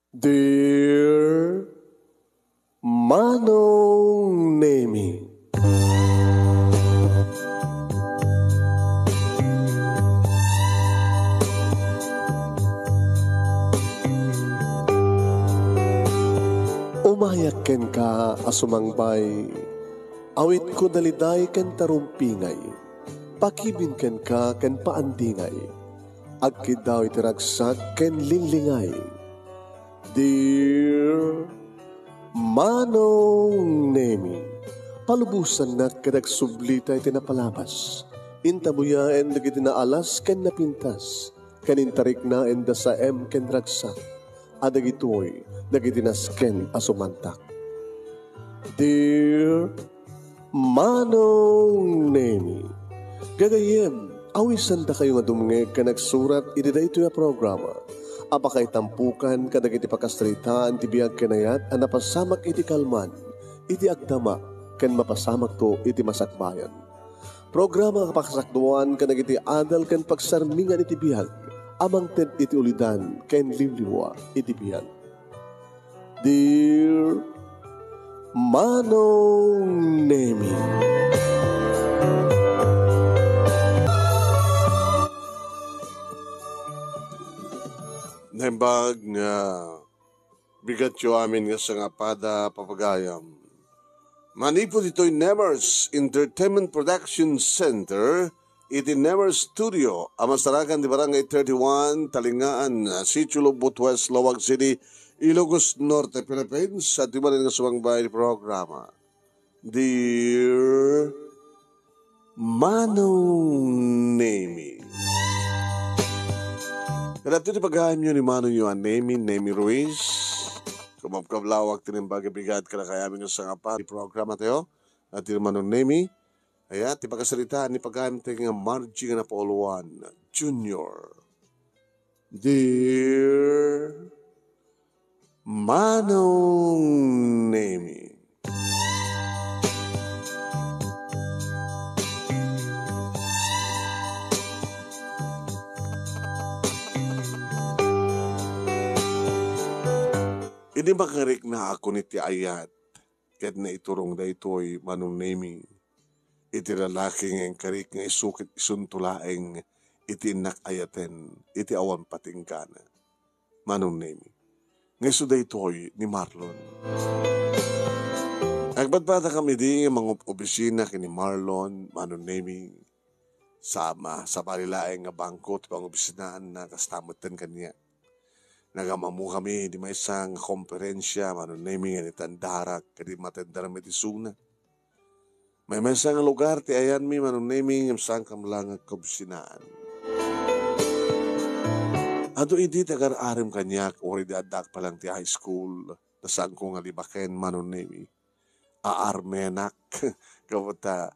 Dear Manong Nemi, umayak ken ka asumangbay, awit ko daliday ken tarumpingay, pakibin ken ka ken paandingay, agkid daw itiragsak ken linglingay. Dear Manong Nemi, palubusan na kadag sublita iti napalabas, intabuyaen dagiti na alas ken napintas, kanintarik na enda sa ken ragsak, adagitoy dagiti nasken asumantak. Dear Manong Nemi, gagayem, awisan da kayo nga dumngeg ka nagsurat iti daytoy a programa. Apakay tampukan kadag iti pakastritaan ti biyag kenayat a napasamak iti kalman, iti agdama, ken mapasamak to iti masakbayan. Programa kapakasakduan kadag iti adal ken pagsarmingan iti biyag, amang ted iti ulidan ken liwliwa iti biyag. Dear Manong Nemi, Naimbag nga bigat yo amin nga sa nga pada papagayam. Manipod ito'y Nemers Entertainment Production Center, iti Nemers Studio, amasarakan di Barangay 31, Talingaan, Sitio Lubot West, Lawag City, Ilocos Norte, Philippines, at di ba rin nga sumangbay ni programa. Dear Manong Nemi, kadap ito pag-ahim nyo ni Manong nyo ang Nemi Ruiz. Kumapkablawag tinimbag bigat ka na kayami nga sa nga pa. Programa tayo. At yung Manong Nemi. Ayan, ti pagkasalitaan ni pag-ahim tayo nga Margie nga Napauluan Junior. Dear Manong Nemi, hindi makarik na ako ni ti ayat, ket na iturong da ito'y Manong Nemi, iti lalaki ng karik nga isukit isuntulaeng iti nakayaten, iti awan patingkana. Manong Nemi, nga iso da ito'y ni Marlon. Agbadbada kami di mga opisina kini Marlon, Manong Nemi, sa balilaeng nga bangko, tipang opisinaan na kastamutan kanya. Nagamamu kami di may isang komperensya, Manong Nemi, nga nitandarak, kadi matendaram iti suna. May isang lugar, ti ayan mi, Manong Nemi, nga saan kamlang kabusinaan. Ado idi tagar-arim kanyak, ori di adak palang ti high school, nasaan ko nga libaken, Manong Nemi. Aarmenak, kaputa,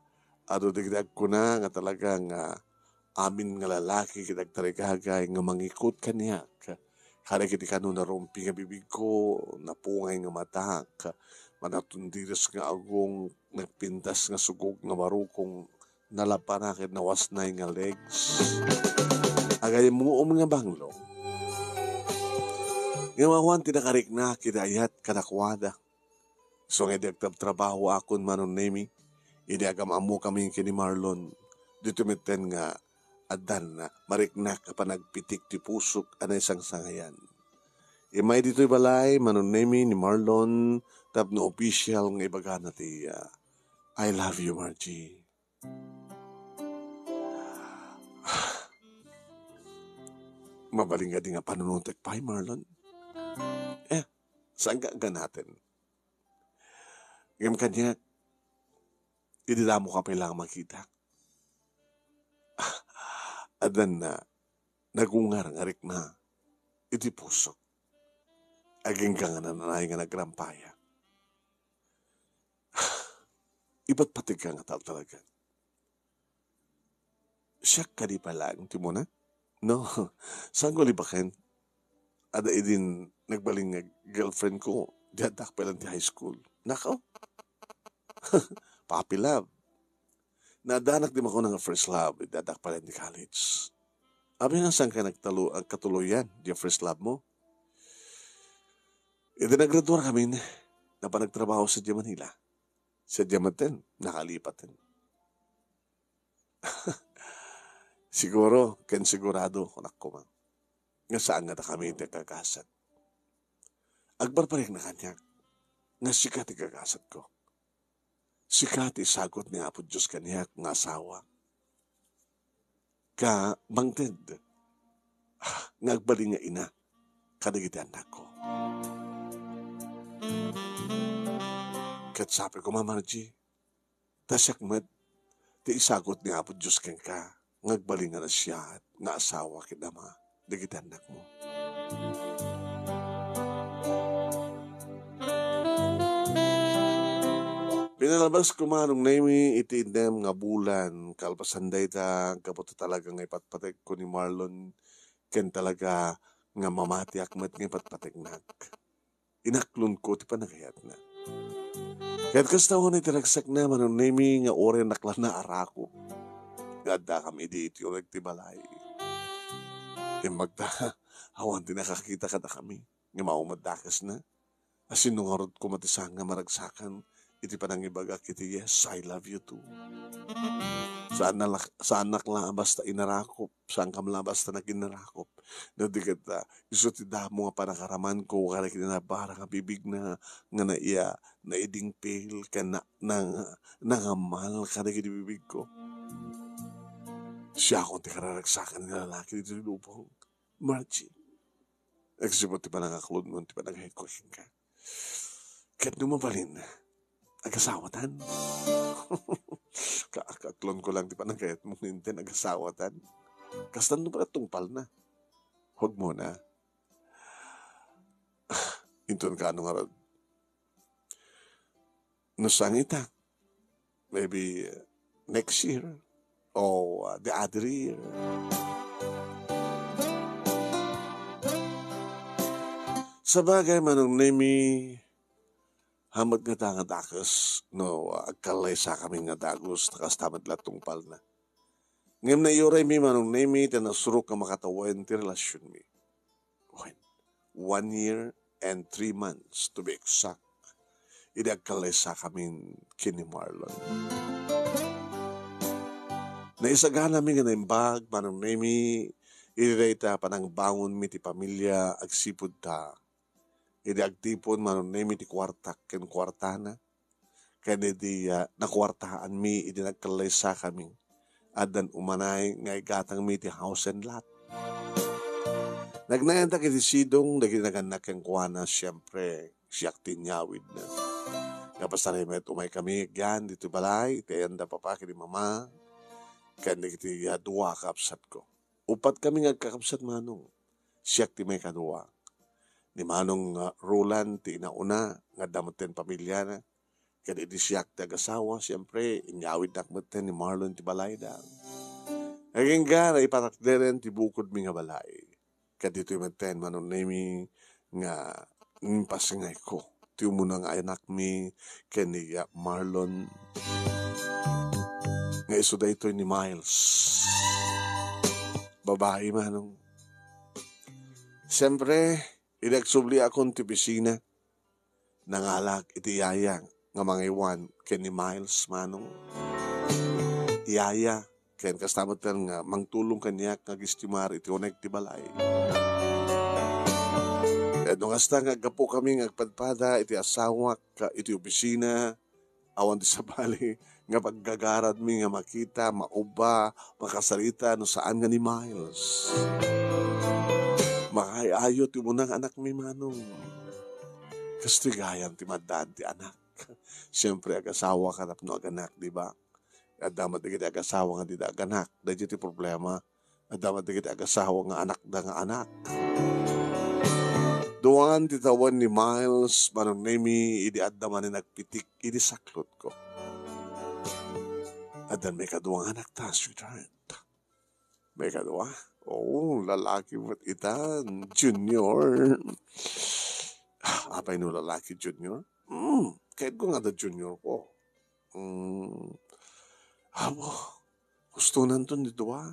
ado digdag ko na, nga talagang amin nga lalaki, kitagtarikagay, nga mangikot kanyak. Hari kiti kanu na rumpi nga bibig ko, napungay nga matak, manatundiras nga agong, nagpintas nga sugog nga marukong, nalapanakit na wasnay nga legs. Agay mo nga banglo. Nga mawan tinakarik na, kidayat, kanakwada. So nga dagtab trabaho akon, Manong Nemi, hindi agam amu kami kini Marlon, dito miten nga, adan na mariknak pa nagpitik ti pusok anay isang sangayan. Imay dito'y balay, Manong Nemi ni Marlon, tap no official nga ibaga na ti I love you, Margie. Mabaling nga di nga panununtek pa, Marlon. Saan ka natin? Ngam kanya, ididamo ka pa lang makita. Adan na, nagungar-ngarik na, iti pusok. Aging ka nga nanay nga nagrampaya. Iba't patig ka nga talaga. Siya ka di pa lang, ti mo na? No, saan ko libaken? Ada idin nagbaling nga girlfriend ko, diadak pa lang ti high school. Nakaw? Papi love. Nadanak di mo ko ng first love, diadak pa lang ti college. Abi nga saan ka ang katuluyan, di first love mo? Ito naggraduar kami na pa nagtrabaho sa Manila. Sa Diamante, nakalipat din. Siguro, sigurado, anak ko man. Nga saan nga na kami nagkakasat. Agbarparik na kanya, nga sikat ikakasat ko. Sikat isagot ni Apo Diyos kanya nga asawa. Ka bangted, nga agbali nga ina, kadagiti anak ko. Kat sabi ko, Mama G, tasyak med, ti isagot ni Apo Diyos kang ka, ngagbali nga na siya at nga asawa kinama, dagiti anak mo. Pinalabas ko manong naimi itindem nga bulan, kalpasanday ta, kaputo talaga nga ipatpatek ko ni Marlon, ken talaga nga mamati akmat nga ipatpateknak. Inaklon ko, ti panagayat na. Kaya't kastawa na itinagsak na manong naimi nga ore nakla na arako. Gada kami di iti yung nagtibalay. Magda, awan din nakakita ka na kami. Nga maumadakas na. Asin nung harod ko matisang nga maragsakan, iti pa nang ibaga kiti, yes, I love you too. Saan nakla basta inarakop, saan kamla basta naginarakop. No, di kita, iso ti damo nga panakaraman ko, kaya kinabara nga bibig na, nga na iya, na iding pil, ka nangamal, ka na bibig ko. Siya akong ti kararagsakan nga lalaki dito lupong, Margie. Nagsipot ti pa nangaklod mo, ti pa nangahikuhin ka. Kahit numabalin, agasawatan. Kakaklon ko lang, di pa nagayat mong nintin, agasawatan. Kastan mo pala tungpal na. Huwag mo na. Inton ka anong arad. Nusang ita. Maybe next year. O the other year. Sa bagay manong nemi, hamad nga ta nga dakas, no, agkalay sa kami nga dagos, nakastamad latong pal na. Ngayon na yoray mi manong nemi, tanasurok ka makatawain ti relasyon mi. 1 year and 3 months to be exact. Idi agkalay sa kami kini Marlon. Naisagana mi nga naimbag, manong nemi, ididay ta panang bangon mi ti pamilya, agsipod ta. Idi agtipon manong nemi ti kwartak ken kwartana. Ken idi nakwartahan mi, idi nagkalay sa kami. Adan umanay nga igatang mi ti house and lot. Nagnayanta kiti sidong, dagi naganak ang kuwana, siyempre, siyak tinyawid na. Kapag sa remet, umay kami, yan, dito balay, tayanda papa, kini mama, kaya kiti duwa kapsat ko. Upat kami ngagkakapsat manong, siyak ti may kaduwa. Ni manong Roland, ti inauna, nga damutin pamilya na, kaya di siyak ti agasawa, siyempre, inyawid nakmutin ni Marlon ti balay da. Naging gara, ipatakderen ti bukod mi nga balay. Kaya dito yung maten, manong nemi, nga, pasingay ko. Ti umuna nga anak mi, kaya ni Marlon, nga iso da ito ni Miles. Babae manong. Siyempre, inagsubli akong ti pisina, nangalak iti yaya, nga mga iwan, kaya ni Miles manong. Yaya, kaya kastamat nga, mangtulong kanya, kagistimar, iti unag ti balay. Kaya nung hasta nga gapo kami, ngagpadpada, iti asawa, iti opisina, awan di sa bali, nga paggagarad mi nga makita, mauba, makasalita, no saan nga ni Miles. Makayayo, ti munang anak mi manong. Kastigayan, ti madaan, ti anak. Siyempre, agasawa ka na no aganak, di ba? At damat na kita agasawa nga di da aganak. Dahil iti problema, at damat na kita agasawa nga anak da nga anak. Duwan titawan ni Miles, manong nemi, idi addaman ni nagpitik, idi saklot ko. Adan may kaduwang anak ta, sweetheart. May kaduwa? Oh, lalaki mo't itan, junior. Apay no lalaki junior? Kahit ko nga da junior ko. Gusto nanton ni duwa.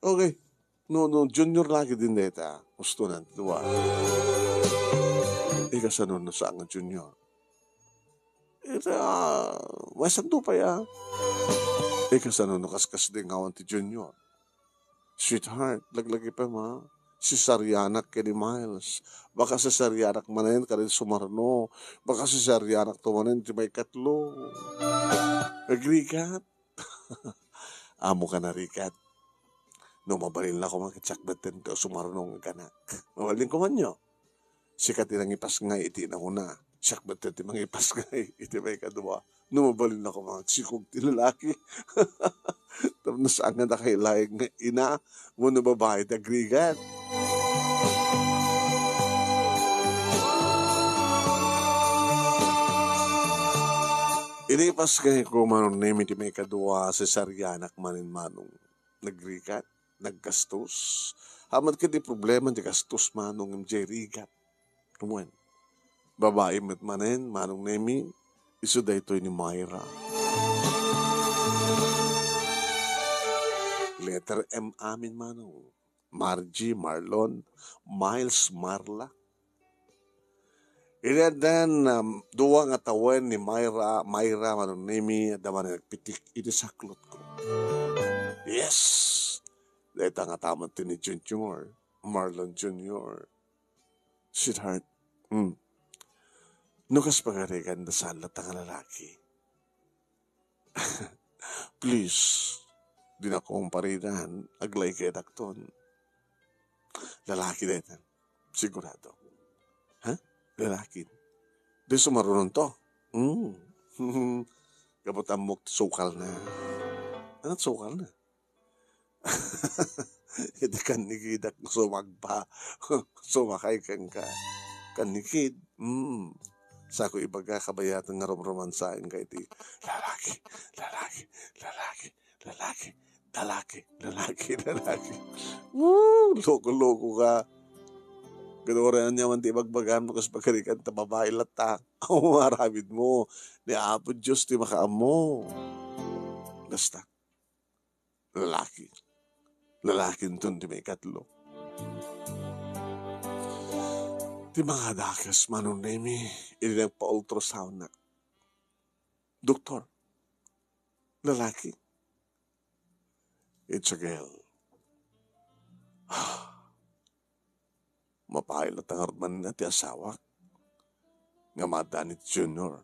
Okay. No, junior lagi din deta. Gusto na tuwa. Ika no sa nga junior. Ita, wasan to pa ya. Ika no kaskas din ngawan ti junior. Sweetheart, laglagi pa ma. Si Saryanak kay ni Miles. Baka si Saryanak manen ka rin sumarno. Baka si Saryanak tumanen ti may katlo. Agree ka? Amo ka na rikat. No mabalil na ko makitsakbatan ka sumarno nga kanak. Mabalin ko man nyo. Sikat inang ipas nga iti na una. Sakbatan ti mga ipas nga iti may kadua. No mabalil na ko maksikog ti lalaki. Tapos saan nga nakailayag nga ina. Muna babae ti agrigat. Inipas kaya ko manong nemi ti may kadua sa Saryanak manin manong nagrigat, naggastos. Hamad ka di problema di gastos manong MJ rigat. Kumuan. Babae met manin manong nemi iso da ito ni Myra. Letter M amin manong. Margie, Marlon, Miles, Marla. Iladan duwa nga tawen ni Myra manong nemi daman nagpitik iti saklot ko. Yes! Dahil nga tamat ni Junior, Marlon Junior. Sweetheart, nukas pagarigan da salat ang lalaki. Please, di na kong paridan, aglay kay dakton. Lalaki dito, sigurado. Ha? Lalaki. Di sumarunong to. Kapot amok sukal na. Anong sukal na? Ito kanikidak sumagpa. Sumakay kang ka. Kanikid. Sa ako ibaga kabayatan nga romansain ka iti. Lalaki, lalaki, lalaki, lalaki, lalaki, lalaki, lalaki. Loko-loko ka. Kanoran niya man ti bagbagan mo kas pagkarikan ta babae latak. Ang maramid mo. Ni Apo Diyos ti makaamo. Basta. Lalaki. Lalaki nito ti may katlo. Ti mga dakas manong nemi ilinag pa-ultrasound na. Doktor. Lalaki. It's a girl. Mapailat ang harman na ti asawa nga madanit Junior.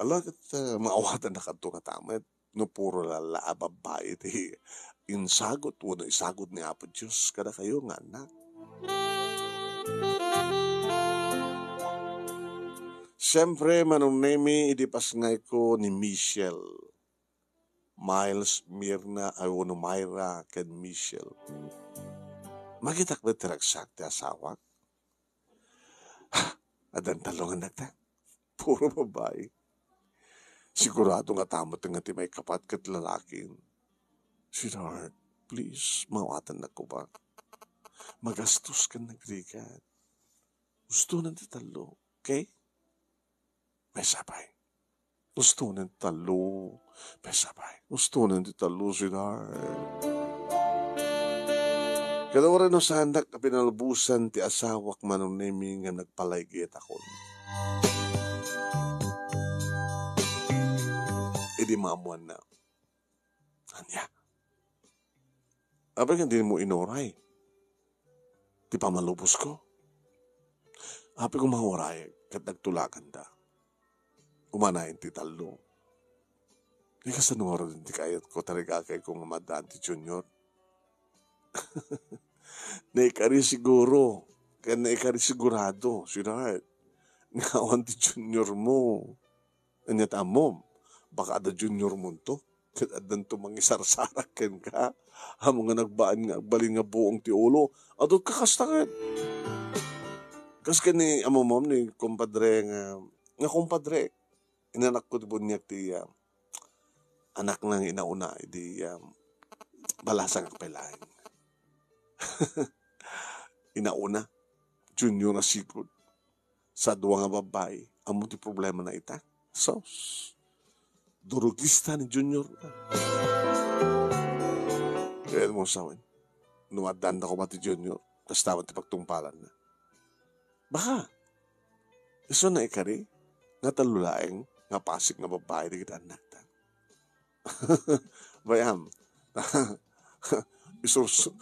Alagat maawatan na kanto nga tamat no puro lala babae ti insagot o no isagot ni Apo Diyos kada kayo nga anak. Siyempre manong nemi idipas ngay ko ni Michelle. Miles, Mirna, Awono, Myra, ken Michelle. Magitak ba tiragsak ti asawa? Adan talongan nagta. Puro babae. Sigurado nga tamot nga ti may kapat kat lalaking. Sweetheart, please, mawatan na ko ba? Magastos ka nagrigat. Gusto na ti talo, okay? May sabay. Gusto ng talo. Pesabay. Gusto ng talo, sweetheart. Kadawaran no sa handak na pinalbusan ti asawak manong nemi nga nagpalaygit ako. Idi maamuan na. Anya. Abay hindi mo inoray. Ti pamalubos ko. Abay ko mahuray kat nagtulakan da. Umanayin ti talo. Di ka sa nungaro din ti kayat ko talaga kay kong mamadaan ti Junior. Naikari siguro. Kaya naikari sigurado, sweetheart. Ngawan ti Junior mo. Anyat amom. Baka ada Junior mo to. Kaya adan to mangisarsarakan ka. Hamo nga nagbaan nga agbalin nga buong ti ulo. Adot kakastakan. Kas ka ni amomom ni kumpadre nga kumpadre. Inanak ko bunyak ti anak nang inauna di balasang akpelain. Inauna, Junior na sigod. Sa duwa nga babae, amo ti problema na ita. So, durugista ni Junior. Kaya mo sawin. Numadan ako mati Junior. Kastaman ti pagtungpalan na. Baka. Iso na ikari. Nga talulaeng. Nga pasik nga babae. Di kita anak ta. Bayam.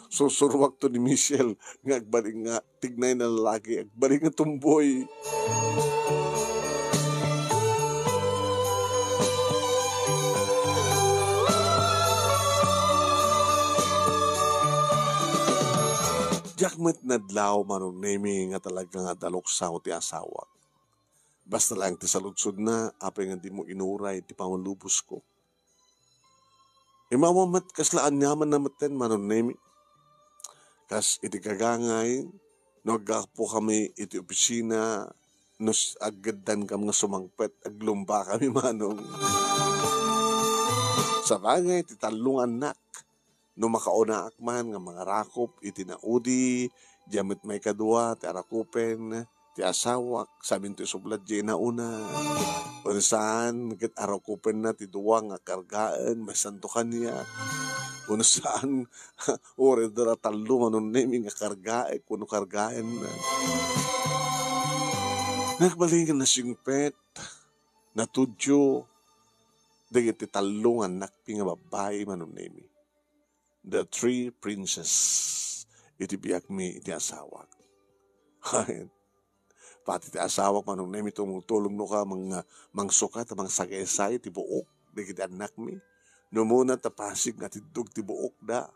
Susurwak to ni Michelle. Nga agbaling nga. Tignay na lalaki. Agbaling nga tumboy. Jakmet nadlaw manong nemi nga talaga nga daloksaw ti asawa. Basta lang ti saludsod na, apay nga di mo inuray ti pamalubos ko. Imamamat kaslaan nyaman na maten manong nemi. Kas iti kagangay, nagakpo kami iti opisina, nos agadan kam nga sumangpet, aglumba kami manong. Sa bagay, ti talong anak. No makauna akman nga mga rakop iti naudi, diamit may kadua, ti arakupen, ti asawak, sabing ti sublad di nauna. O saan, nagit arakupen na ti duwa nga kargaan, may santukan niya. Kuno saan, ore dara talo manon nemi nga kargae, kuno kargaen na. Nagbalingan na singpet, natudyo, dagiti talungan nakpi nga babae manon nemi. The three princes. Iti biyak mi iti asawak. Pati iti asawak manong nemi tumutulong no ka mga mangsukat mga sagesay iti buok. Di kiti anak mi. Numuna tapasig nga tidug ti buok da.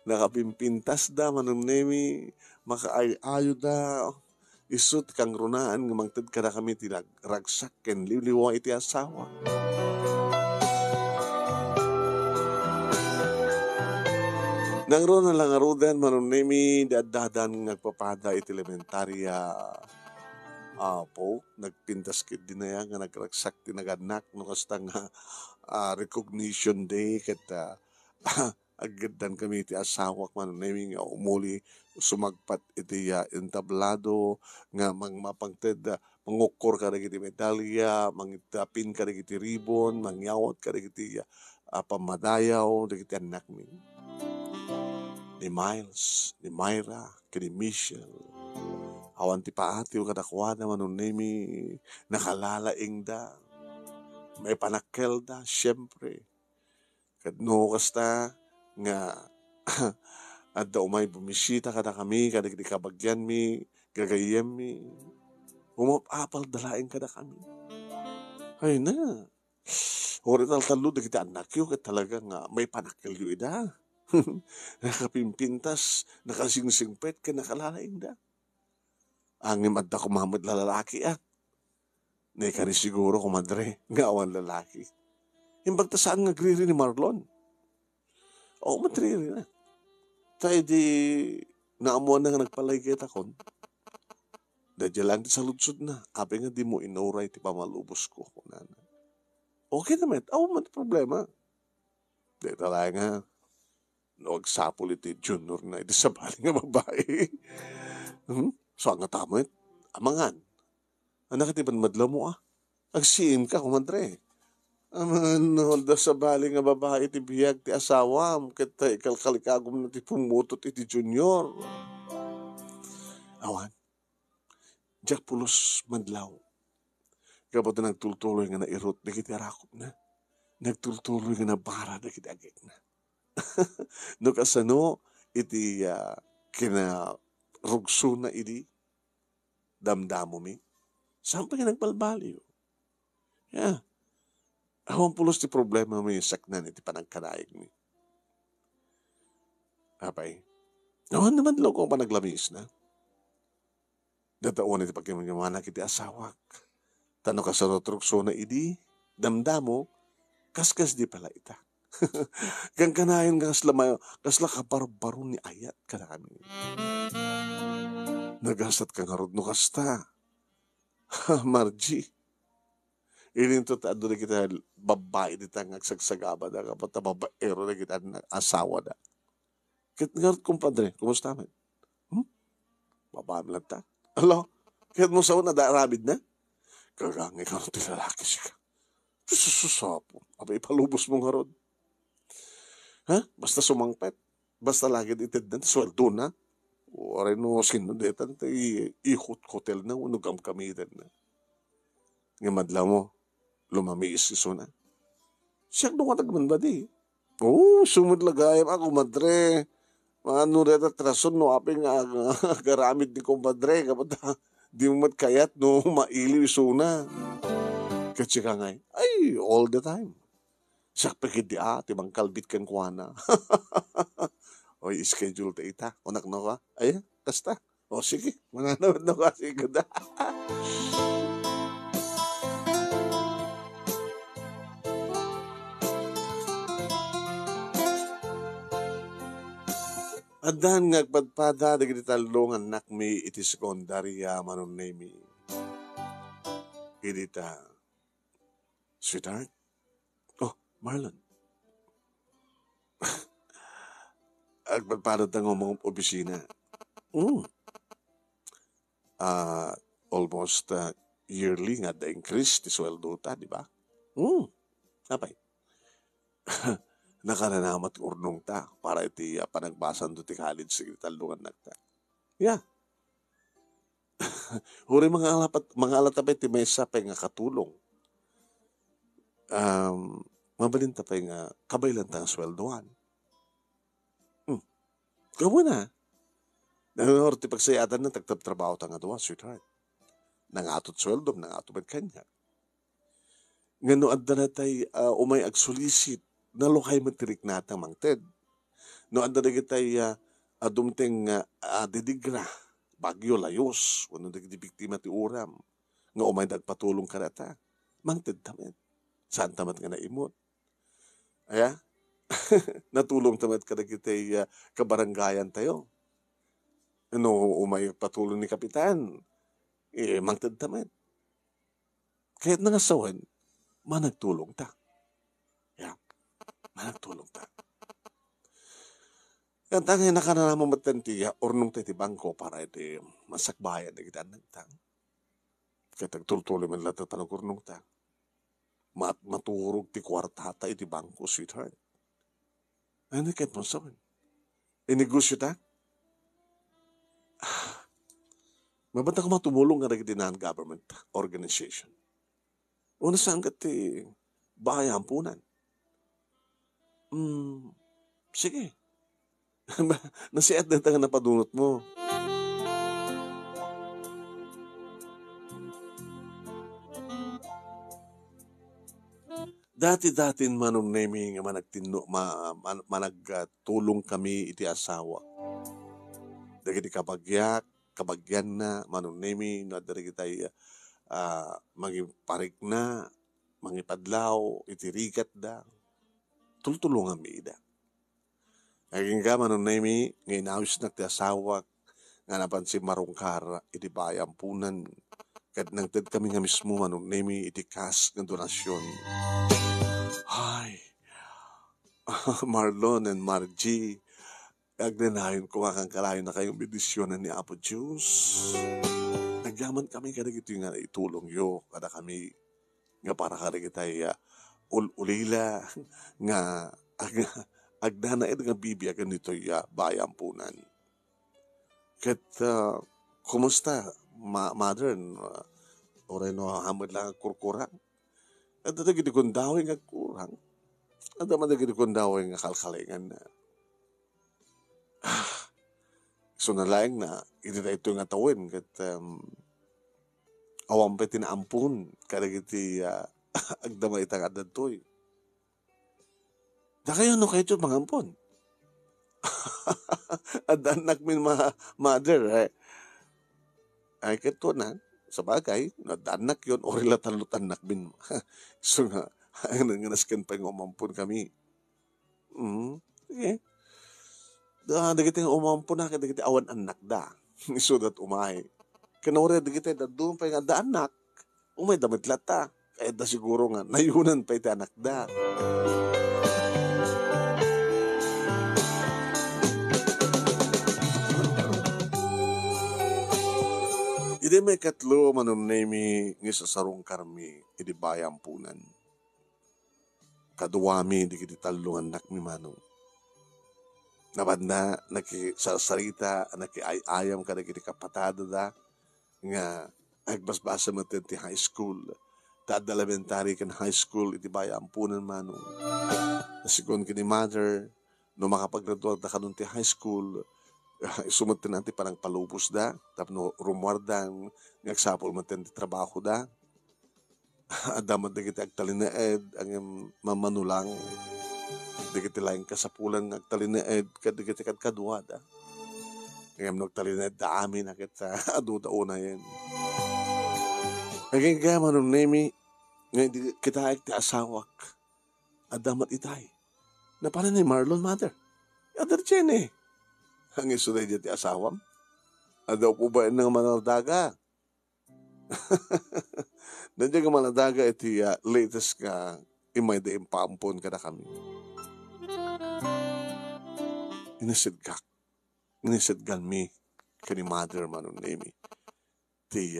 Nakapimpintas da manong nemi. Makaayo da. Isut kang runaan nga mangtid ka na kami ti ragsak ken liwliwa iti asawak. Nangro na lang arudan, manong nemi, dadan nagpapada iti elementarya po, nagpintas kit din na yan, nga nagragsak tinaganak, no kasta nga recognition day, kat agadan kami iti asawak, manong nemi, nga umuli, sumagpat iti entablado, nga mapangted, mangukor ka na iti medalya, mangitapin ka na iti ribbon, mangyawat ka na iti pamadayaw, na iti anak mi. Ni Miles, ni Myra, ni Michelle. Awan ti paati o kadakwa naman nun nemi nakalalaing da. May panakkel da, syempre. Kadno kasta nga at da umay bumisita kada kami, kada di kabagyan mi, gagayem mi. Umapapal dalaing kada kami. Ay na. Hori tal-talo da kita anak yun, talaga nga may panakkel yun da. Nakapimpintas, nakasingsingpet ka, nakalalaing da. Ang imad na kumamad lalaki Nay ka rin siguro kumadre, nga awan lalaki. Imbagta saan nga griri ni Marlon? O, matriri na. Tayo di naamuan na nga nagpalaygit akon. Dadya lang di sa lutsod na. Ape nga di mo inuray ti pamalubos ko. Okay naman, man problema. Di talaga nga. Nagsapol iti junior na iti sabali nga babae. So, nga tamit, amangan. Anak iti madla mo Agsiin ka, kumadre. Aman, da sabali nga babae iti biyag ti asawam. Kita ikalkalikagom na ti pumutot iti junior. Awan. Jack pulos madlaw. Kapag nagtultuloy nga na irot, na kiti arakop na. Nagtultuloy nga na bara, na kiti agik na. No kasano iti kina rugso na iti damdamo mi saan pa nagbalbaliw awan pulos ti problema mi saknan iti panagkanaig mi apay awan naman lang kung panaglamis na dataon iti pagkimanyawanak iti asawak tano kasano rugso na iti damdamo kaskas di pala ita Kang kanayon kasla kabarbaro ni ayat ka na kami. Nagasat kang harod no kasta. Margie. Ininto ta ado na kita babae di tang agsagsagaba na kapag babaero na kita asawa na. Kit nga kumpadre, kumusta man? Babae lang ta. Alo, kit mo sa una darabid na? Kagangay ka rin tilalaki siya. Susapo. Abay palubos mong harod. Ha? Basta sumangpet. Basta lagi itid na, sweldo na. O aray no, sinudetan, ikot hotel na, unugam kamitan na. Nga madla mo, lumamiis iso na. Siya nung katagman ba di? Oo, sumud lagayam ako, madre. Ano reta trason, no, aping garamid ni kumadre. Kapag di mo kayat, no, mailiw iso na. Kasi ka ngay, ay, all the time. Siya pagkid di timang kalbit kan kuwana. Oy, schedule ta ita. Unak na ka? Ay, kasta. O sige, mananawad na ka. Sige da. Adan ngagpadpada dagiti talong anak mi iti sekondarya manon mi. Idita, sweetheart? Oh, Marlon. Agpadpada tang ngomong opisina. Almost yearly nga da increase ti sweldo ta, di ba? Apay. Nakananamat urnong ta para iti panagbasan do ti college sa talungan nagta. Yeah. Huri mga alatapay ti maysa pay nga katulong. Mabalin ta pay nga kabaylan ta nga sweldoan. Gawa na. Nanganor ti pagsayatan na tagtab-trabaho ta nga doon, sweetheart. Nangatot sweldo, nangatot kanya. Ngano adda na tay umay agsulisit na lokay matirik nata mangted. No adda na kitay adumteng didigra, bagyo layos, wano na kiti biktima ti uram, nga umay nagpatulong ka nata, mangted tamet. Saan tamat nga naimot? Aya? Natulong tamat ka na kitay kabaranggayan tayo. Ano umay patulong ni kapitan, mangted tamet. Kahit nangasawan, managtulong ta. Yeah. Managtulong ta. Yan tangay nakananamo matantiya or nung ti bangko para iti masakbayan na kita nagtang. Kaya tagtultuloy man lahat tanong kurnong ta. Maturog ti kwartata iti bangko, sweetheart. Ano kahit mo sawan? Inegosyo ta? Mabanta ko matumulong nga naging non-government organization. Una saan ka ti bahay ampunan. Sige. Nasiat na nga napadunot mo. Dati-datin manong naming managtulong kami iti asawa. Dagiti kabagyan na manong naming no dari kitay mangiparik na, mangipadlaw, iti rigat da. Tultulungan mi ida. Naging ka manong naming ngayon awis na ti asawa nga napansin marungkara iti bayampunan. Kahit nagtad kami nga mismo manong naming iti kas ng donasyon. Ay, Marlon and Margie, agnanayon ko makangkalayon na kayong bendisyonan ni Apo Diyos. Nagyaman kami kada ito nga itulong yo, kada kami nga para kada kitay ulila nga agdanaid nga bibiyagan nito'y bayampunan. Kat kumusta, mother, oray no hamad lang ang kurkurang. At dagiti kundawin nga kurang. At naman dagiti kundawin nga kalkalingan na. So nalaing na, iti na ito nga tawin. Kat awang pa tinaampun. Kadagiti agdama itang adantoy. Da kayo no kayo mga ampun. At anak min mother. Ay kato na. Sa bagay, nadanak yun, o rilatan nakbin. So nga, nanganaskan pa yung umampun kami. Okay. Dagiti nga umampun na, dagiti awan anak da. So that umay. Kanore, dagiti, doon pa yung anak, umay damit lata. Kaya da siguro nga, nayunan pa iti anak da. Idi may katlo manumnemi ng isasarong karmi, idi bayampunan. Kaduwami, di kiti talungan nak mi manong. Nabanda, nakisasarita, nakiayam ka na kapatado da, nga agbasbasa mo ti high school. Tad elementary kan high school, iti baya ampunan manong. Nasikon ka ni mother, no makapagraduat na ka nun ti high school, sumot natin parang palubos da, tapos no rumwardang, ngagsapol mo ti trabaho da, adamat na kita agtalinaed, ang mamanulang, di kita laing kasapulan agtalinaed, di kita kadwada. Ngayon nagtalinaed da amin, na kita aduda una yan. Ngayon kaya manong nemi, ngayon kita ay ti asawak, adamat itay. Na para ni Marlon mother, adar dyan eh. Ang iso na dyan ti asawam, adaw po ba ng manaldaga? Nandiyan ka manaldaga iti latest ka, imay da impampon ka na kami. Inisidgan mi, kani mother manong nemi, ti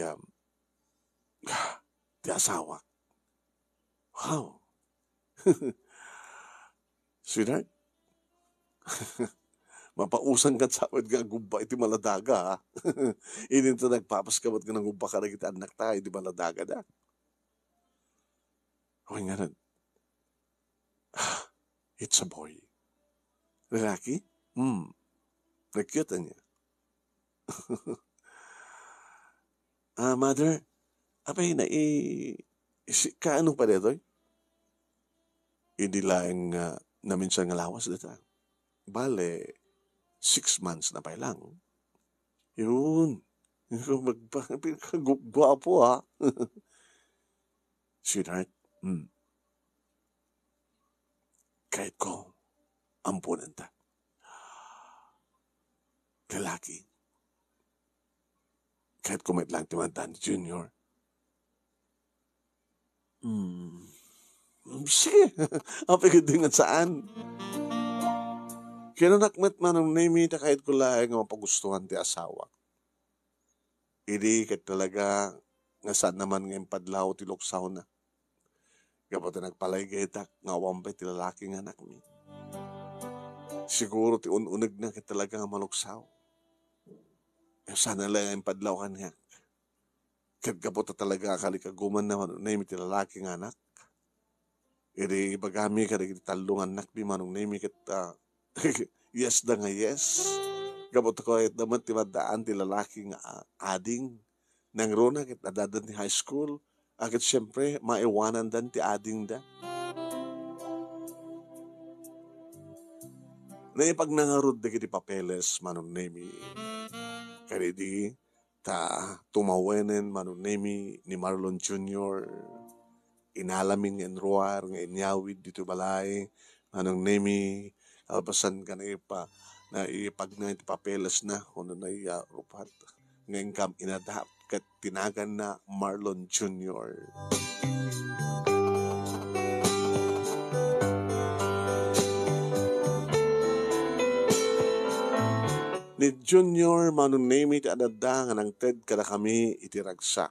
asawak. Wow. Sweetheart, mapausan ka sawad nga gumba iti maladaga. Ininto nagpapaskamot ka ng gumba ka na kita anak tayo, iti maladaga da. Okay nga rin. It's a boy. Lalaki? Nag-cute niya. Mother, apay na kaano pa dito? Hindi lang namin siya ngalawas dito. Bale, 6 months na pa lang. Yun. Gwapo ha. Sweetheart, kahit ko, ampunan ta. Lalaki. Kahit ko may lang timantan ni Junior. Sige. Apay din saan. Kaya nakmet man ang name ita kahit ko lang nga mapagustuhan ti asawa. Idi kat talaga nga saan naman nga impadlaw ti luksaw na. Kapag nagpalay gaytak nga wampay ti lalaki nga anak mi. Siguro ti ununag na kat talaga nga maluksaw. Sana lang impadlaw ka niya. Kat kapot talaga kalikaguman naman name ti lalaki nga anak. Idi ibagami ka rin talungan anak mi manong name kat yes da nga yes. Kapot ko ay naman ti madaan ti lalaki nga ading. Nang rona kat adadan ti high school. Agad siyempre maiwanan dan ti ading da. Na pag nangarod da kiti papeles manong name kaya di tumawenen manong name ni Marlon Jr. Inalamin nga enroar nga inyawid dito balay manong name alpasan ka na ipag na iti papeles na kung na rupat ngayon kam inadap kat tinagan na Marlon Jr. Ni Junior manong name iti adada nga nang ted kada kami itiragsak.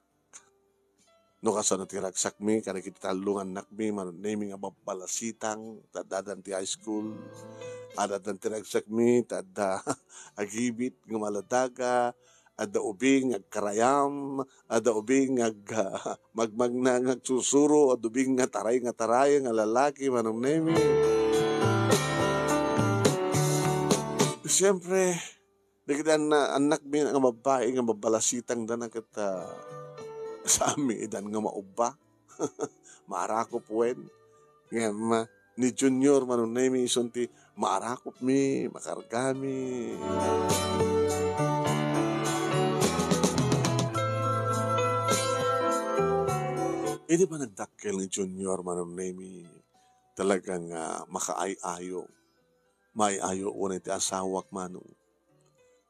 No kasano tiragsak mi kada kiti talungan nak mi manong name nga babalasitang tadadan ti high school. Adadan tiragsak mi tada agibit nga maladaga. Ada ubing agkarayam, ada ubing magmagna agsusuro, ada ubing nga taray nga lalaki manong nemi. Siyempre, dikitan na anak mi nga babae nga babalasitang da na kita sa aming idan nga maubba. Maarakop wen. Nga ni Junior manong nemi isunti maarakop mi, makargami. Hindi ba nagdakkel ni Junior manong name talagang makaay-ayo. May-ayo unay ti asawak manong.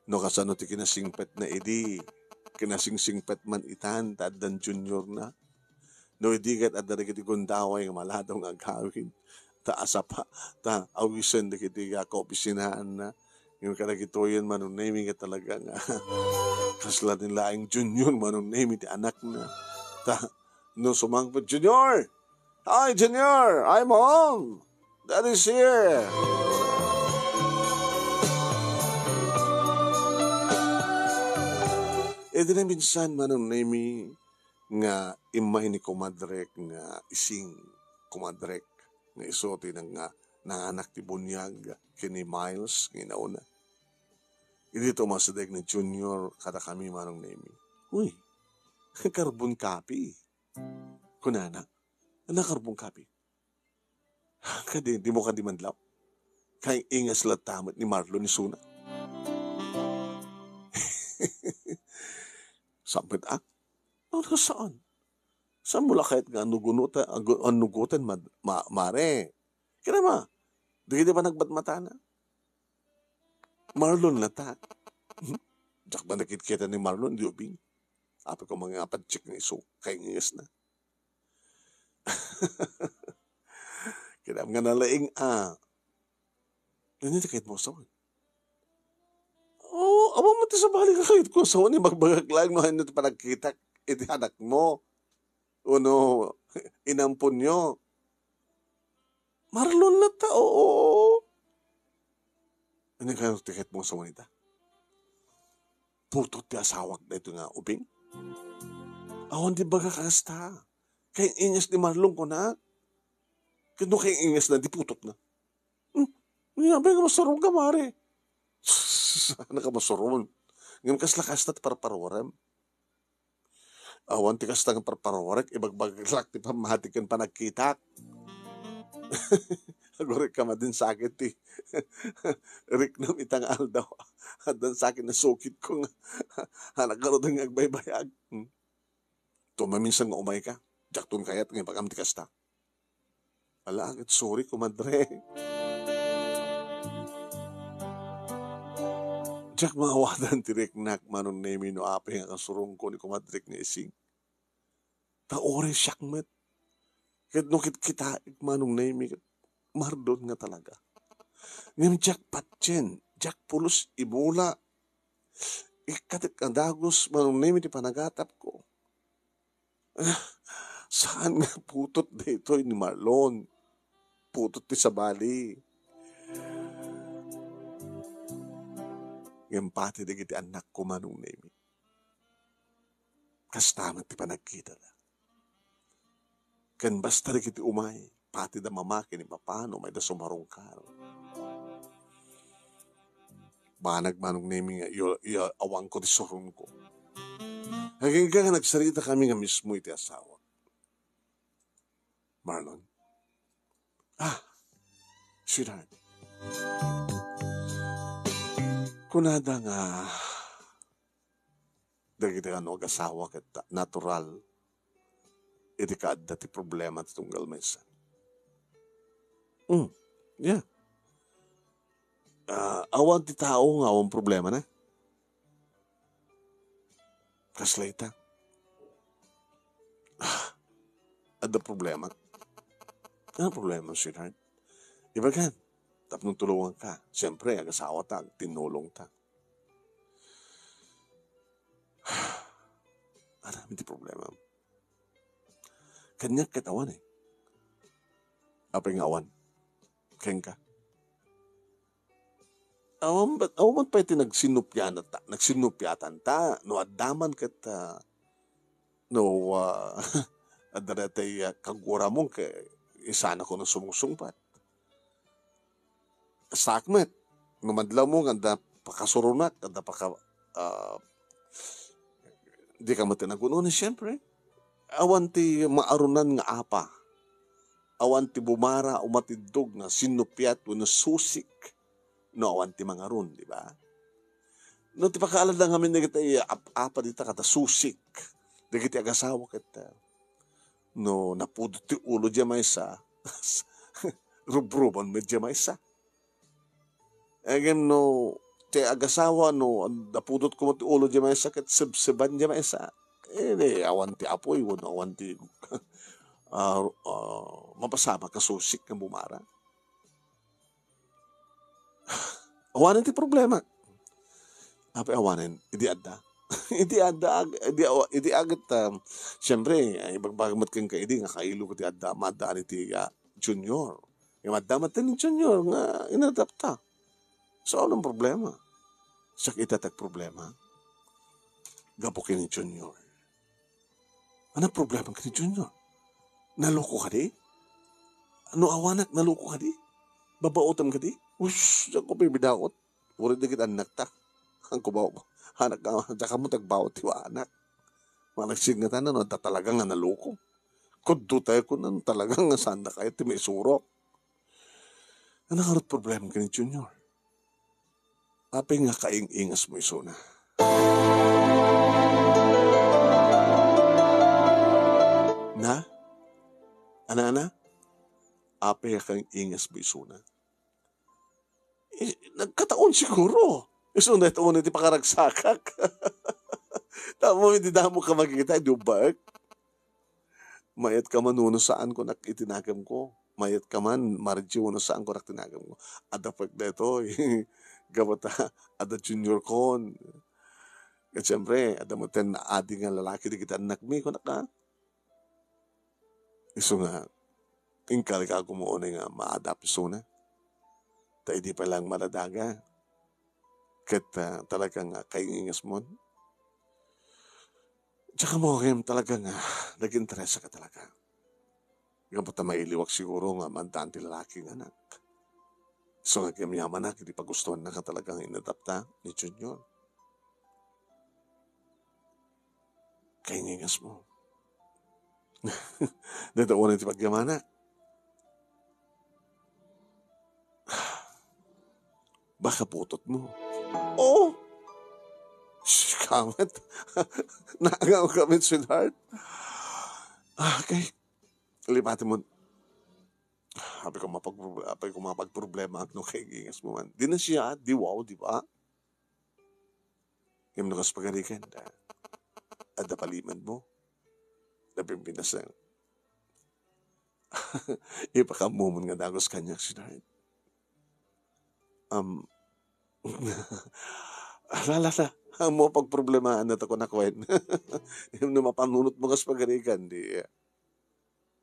No kasano ti kinasingpet na idi. Kinasingsingpet man itan taadan Junior na. No idi kat adari kiti gundaway nga maladong agawin. Taasa pa. Awisan di kiti kaopisinaan na. Yung kanagitoyan manong name ka talagang kasla din laing Junior manong name ti anak na. No sumangpot, Junior! Hi, Junior! I'm home! Daddy's here! E di na minsan manong nemi nga imay ni kumadrek nga ising kumadrek nga isote ng nga nanganak ti bunyag kini Miles nga inauna. Dito masadeg ni Junior kada kami manong nemi. Uy, carbon copy. Kunana, carbon copy. Kadi, di mo ka dimandlaw. Kaya ingas latamat ni Marlon ni Suna. Sampit ano saan? Saan mula kahit nga anugutan mare? Kaya ma, di ba nagbatmata na? Marlon lata. Diyak ba nakikita ni Marlon, di ubing? Api ko mga apat-check na iso, kaya ingas na. Kaya nga nalaing Ganyan kahit mo sawan. Oo, amo mo ti sa balik kahit ko sawan ni magbagag lang no ano ti panagkita iti anak mo. Uno, inampun nyo. Marlon na ta, oo. Ano kaya tiket mo sawan ita? Putot ti asawag na ito nga ubing. Awan di baga kasta. Kaya ingas ni Marlon ko na. Kaya kaya ingas na, di putot na. Ngayon ka masarong ka, mare. Sana ka masarong. Ngayon kas na parparwarem. Awan ti kas na parparwarek, ibagbaglag ti pamahatikan pa nagkitak. Agorek ka ma din sakit ti. Rick nam itang aldaw. Dan sakit na sukit ko nga. Nagkaroon ng agbaybayag. Tumaminsan nga umay ka. Jaktun kayat ngayon pagam ti kas na. Ala, agad sorry kumadre. Diyak mawadan ti reknak manon nemi no ape nga kasurong ko ni kumadrek ni ising. Ta ore syakmet. Kat no kita manong nemi mardon nga talaga. Ngam jak patchen, jak pulos ibula. Ikatit kandagos manong nemi ti panagatap ko. Saan nga putot dito ni Marlon? Putot ti sabali. Ngayon pati di kiti anak ko manong nemi. Kastamat ti panagkita na. Kan basta di kiti umay, pati da mamakin ni papano, may da sumarungkar. Banag manong nemi nga, awang ko di surun ko. Hanggang ka nagsarita kami nga mismo iti asawa. Marlon. Sweetheart. Kunada nga dagiti ano agasawa ket natural iti kaadda ti problema ti tunggal maysa. Yeah. Awan ti tao nga awan problema na. Kaslita. Adda problema. Ano problema, sweetheart? Ibagan. Tapos tulungan ka. Siyempre, agasawa ta, tinulong ta. Marami di problema. Kanyak katawan eh. Apa yung awan? Keng ka? Awan pa iti nagsinupyatan ta. No, adaman kat adaratay kagura mong isana ko na sumusungpat. Sakmet, numadlaw mo, ganda pakasurunak, ganda di ka matinagunan, siyempre. Awan ti maarunan nga apa. Awan ti bumara, umatidog na sinupyat, no susik, no awan ti mangarun, di ba? No, ti pakaalad lang kami na kita, apa dita kata susik. Di kita agasawa kita. No, napudot ti ulo dya maysa. Rubruban medya maysa. Again, no, te agasawa, no, napudot ko mo ti ulo di may sakit, sebseban di may sa. Awan ti apoy, awan ti mapasama kasusik ng bumara. Awanan ti problema. Apa awanan? Idi adda. Idi agad, siyempre, ibagbagamot kang kaidi, nga kailo ko ti adda, madaan iti junior. Yung madamat ni junior, nga inadapta. So, anong problema? Sakit at problema. Gapo kini Junior. Ano problema kini Junior? Naloko ka di? Ano awanak naloko ka di? Babaotam ka di? Ush, diyan ko pibidakot. Uri di kita anak ta. Ang kubaw mo. Anak ka, diyan mo tagbawat tiwa anak. Malagsig nga tanan, talagang nga naloko. Kudo tayo ko nan talagang nga sanda kayo ti may surok. Ano karot problema kini Junior? Apay nga kaing-ingas mo iso na. Na? Ana? Apay nga kaing-ingas mo iso na. Nagkataon siguro. Iso na ito iti pakaragsakak. Tamo, hindi na mo ka makikita, dubak. Mayat ka man uno saan ko itinagam ko. Mayat ka man, marji uno saan ko tinagam ko. Ada pag dito, gabata, ada junior kon. At siyempre, ada mo ten na adi nga lalaki di kita anak mi ko naka. Iso nga, ingkali ka kumuuna nga maadap iso na. Ta hindi pa lang maladaga. Kat talagang kaingingas mo. Tsaka mo, Kim, talaga nga, nag-interesa ka talaga. Gabata mailiwag siguro nga mantanti lalaking anak. So nga Kim, yaman na, hindi pa gustuhan na ka talagang inadapta ni Junior. Kaingingas mo. Dito ulit yung pagyamana. Baka putot mo. Oh! Comment. Naagaw kami, sweetheart. Okay. Lipatin mo. Habi ko mapagproblema at no kaigingas mo man. Di na siya, di wow, di ba? Yung nakas pagalikan. At napaliman mo. Napimpinas na. Ipakamumon nga dagos kanya, sweetheart. Alala. Ang mo pagproblemahan na ko na kwen. Yung mapanunot mo kas pagarikan, di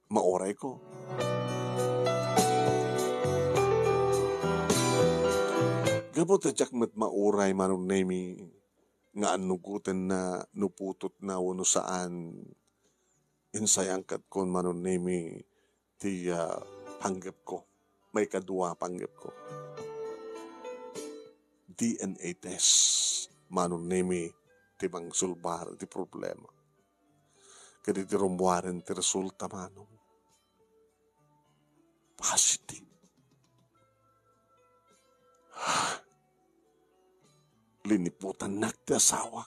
maoray ko. Gabot na tsak mat mauray manong nemi nga anugutan na nuputot na wano saan insayang kat kon manong nemi ti panggap ko. May kadua panggap ko. DNA test. Manong nemi ti bang sulbar ti problema. Kadi ti rumbuaren ti resulta manong. Positive. Liniputan na ti asawa.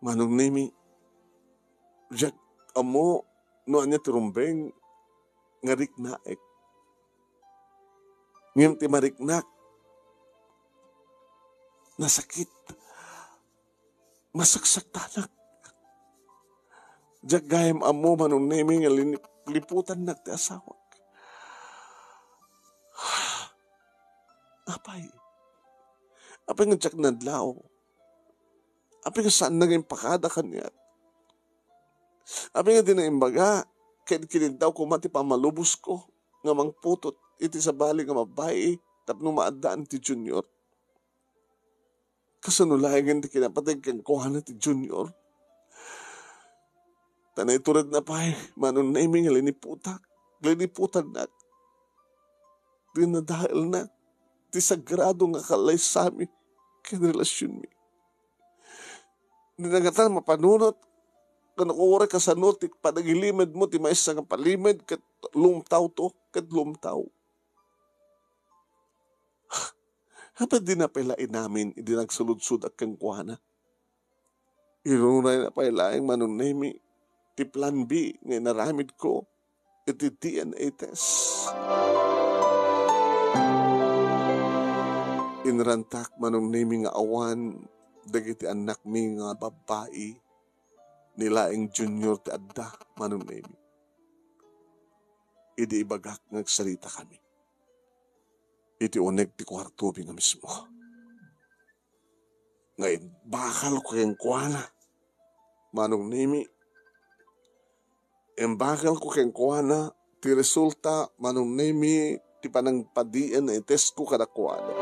Manong nemi, Jack, amo, no anya ti rumbeng, ngarik naek. Ngem ti mariknak, nasakit, masaksak tanak. Diyak gayam amo manong nemi nga liputan na ti asawa. Apay nga diyak nadlao. Apay nga saan naging pakada kanya. Apay nga dinaimbaga, kinid daw kumati pamalubos ko, nga mangputot. Iti sa bali nga mabay, tapno maadaan ti Junior. Kasanulayan ti kinapatay kang kuhanan ti Junior. Tanay turad na pa'y, manon na iming liniputan na. Di na dahil na, ti sagrado nga kalay sa amin, kinrelasyon mi. Di nagatan mapanunot, kanakuwara ka sa notik, panagilimad mo, ti maisa nga palimad, kat lumtaw to, kat lumtaw. Hapat din na pailain namin, hindi nagsulod-sud at kang kuhana. Irunay na pailaing manong nemi, ti plan B, nga naramid ko, iti DNA test. Inrantak manong nemi nga awan, dagiti anak mi nga babae, nilaing Junior ti adda, manong nemi. Idi ibagak ngagsalita kami. Iti unig ti kwartubi nga mismo. Ngayon, bakal ko kayang kuwana. Manong nemi, bakal ko kayang kuwana, ti resulta, manong nemi, ti panang padian na ites ko kadakwada.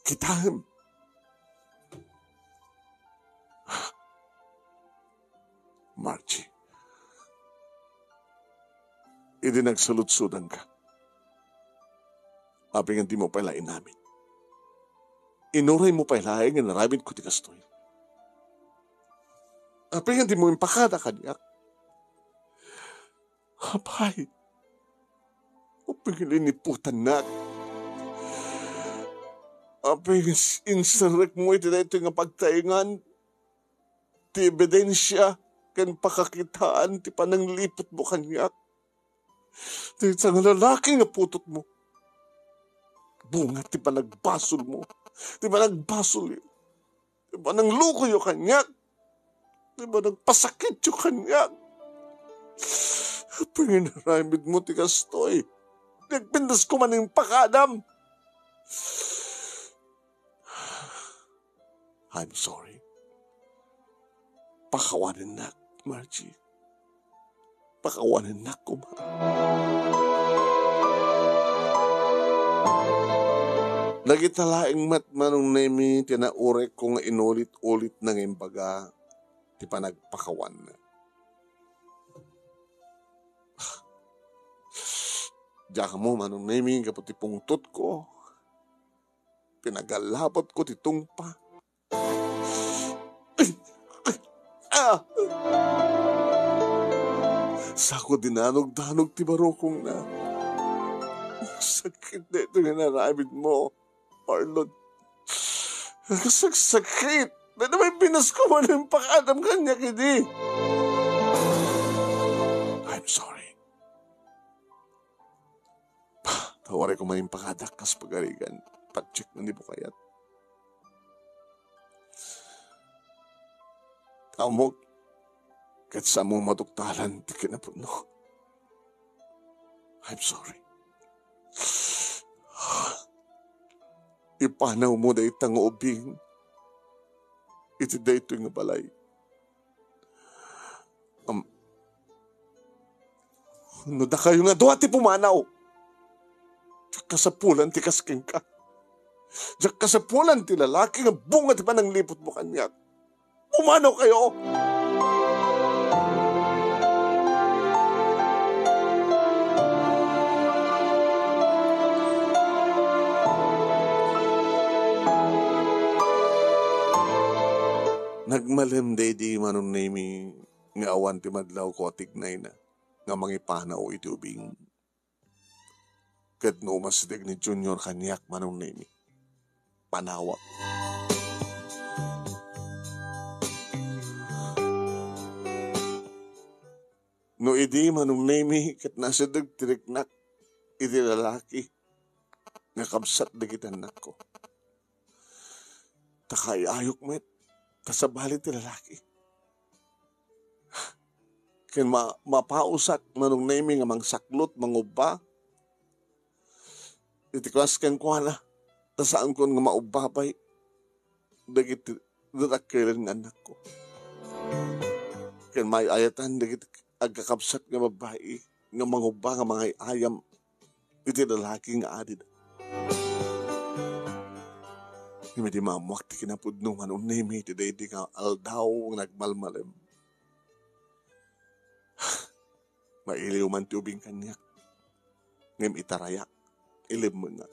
Kitahem. Margie, idi nagsalutsudan ka. Aping hindi mo pailain namin. Inuray mo pailain nga naramid ko ti kastoy. Aping hindi mo impakada kanyak. Apay, aping liniputan na. Aping insarek mo iti na ito nga pagtaingan. Ti ebidensya kan pakakitaan ti pananglipot mo kanyak. Ti isang lalaki nga putot mo. Bunga ti panagbasol mo. Ti panagbasol yun. Ti panangluko yung kanyak. Ti panagpasakit yung kanyak. Panginaramid mo ti kastoy. Nagpindas ko man yung pakadam. I'm sorry. Pakawanin na, Margie. Pakawanin na ko, ma. Nagitalaing manong nemi, tinaurek ko nga inulit-ulit ng imbaga, ti panagpakawan na. Diyan mo manong nemi, kaputi pungtot ko. Pinagalapot ko ti tungpa. Sako dinanog-danog ti barokong na. Sakit na ito nga naramid mo, Marlon. Sakit. Na naman pinas ko mo ng pakadam kanya kidi. I'm sorry. Tawari ko may pakadak kas pagarigan. Pag-check na di po kayat. Kamok, kahit sa mong matuktalan, di ka na puno. I'm sorry. Ipanaw mo da itang ubing. Iti da ito nga balay. No da kayo nga doon ti pumanaw. Diyak kasapulan ti kasking ka. Diyak kasapulan ti lalaki nga bunga ti pananglipot mo kanyak. Pumanaw kayo! Nagmalim di manong nami nga awan ti madlaw ko tignay na nga mangipanaw iti ubing. Kat no masdig ni Junior kanyak manong nami. Panawak. No idi manong nami kat nasa dagtiriknak iti lalaki nga kamsat dagitan nako. Takay ayok met kasabali ti lalaki. Ken mapausak manong nami nga mangsaklot manguba. Iti klas ken kuana tasaan kon nga maubabay dagiti dadakilen nga anak ko. Ken may ayatan dagiti agkakapsat nga babae nga manguba nga mga ayam iti lalaki nga adid. Hindi di mamuak ti kinapudno man unemi ti daydi nga aldaw nga nagmalmalem. Mailiw man ti ubing kanyak. Ngem itarayak. Ilim mo nga.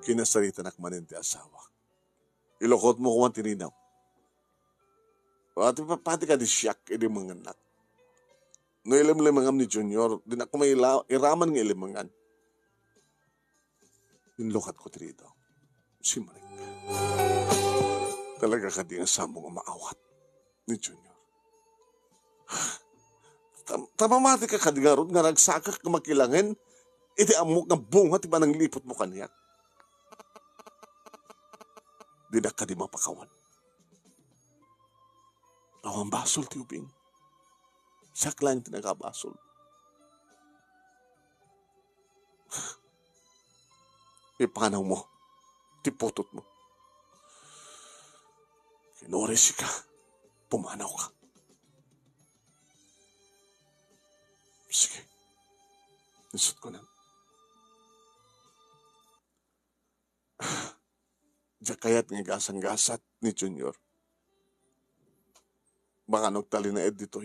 Kinasarita nakmanin ti asawa. Ilokot mo kuman tininaw. Pati pati ka di siyak ili mga anak. No ilim-limangam ni Junior, din ako may iraman ng ilimangan. Inlokat ko trito. Si Marik. Talaga ka di nga samong maawat ni Junior. Tamamati ka kadigarod nga nagsakak ka makilangin, iti amok nga bunga ti ba nang lipot mo kaniyak. Di na ka di mapakawan. Awang basol ti ubing. Saklang tinagabasol. ipanaw mo, tiputot mo. Kinores ka, pumanaw ka. Sige, nisot ko na. Diya kaya't nga gasang-gasat ni Junior. Baka nagtali na dito,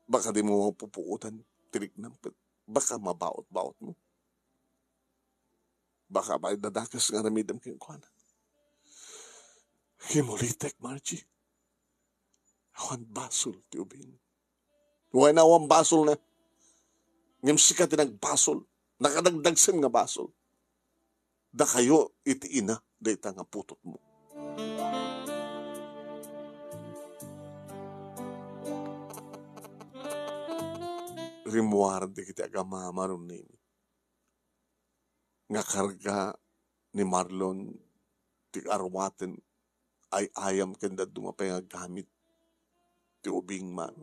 baka di mo pupuutan, tirik na, baka mabaot-baot mo. Baka ba dadakas nga ramidam kayong kuhanan. Himulitek, Margie. Awan basol, ti ubing. Huwag na awan basol na. Ngam sikat nagbasol. Nakadagdagsan nga basol. Da kayo itiina, da ita nga putot mo. Rimuar di kita agama maron nini. Nga karga ni Marlon ti arwaten ay ayam kenda dumapay nga gamit ti ubing man.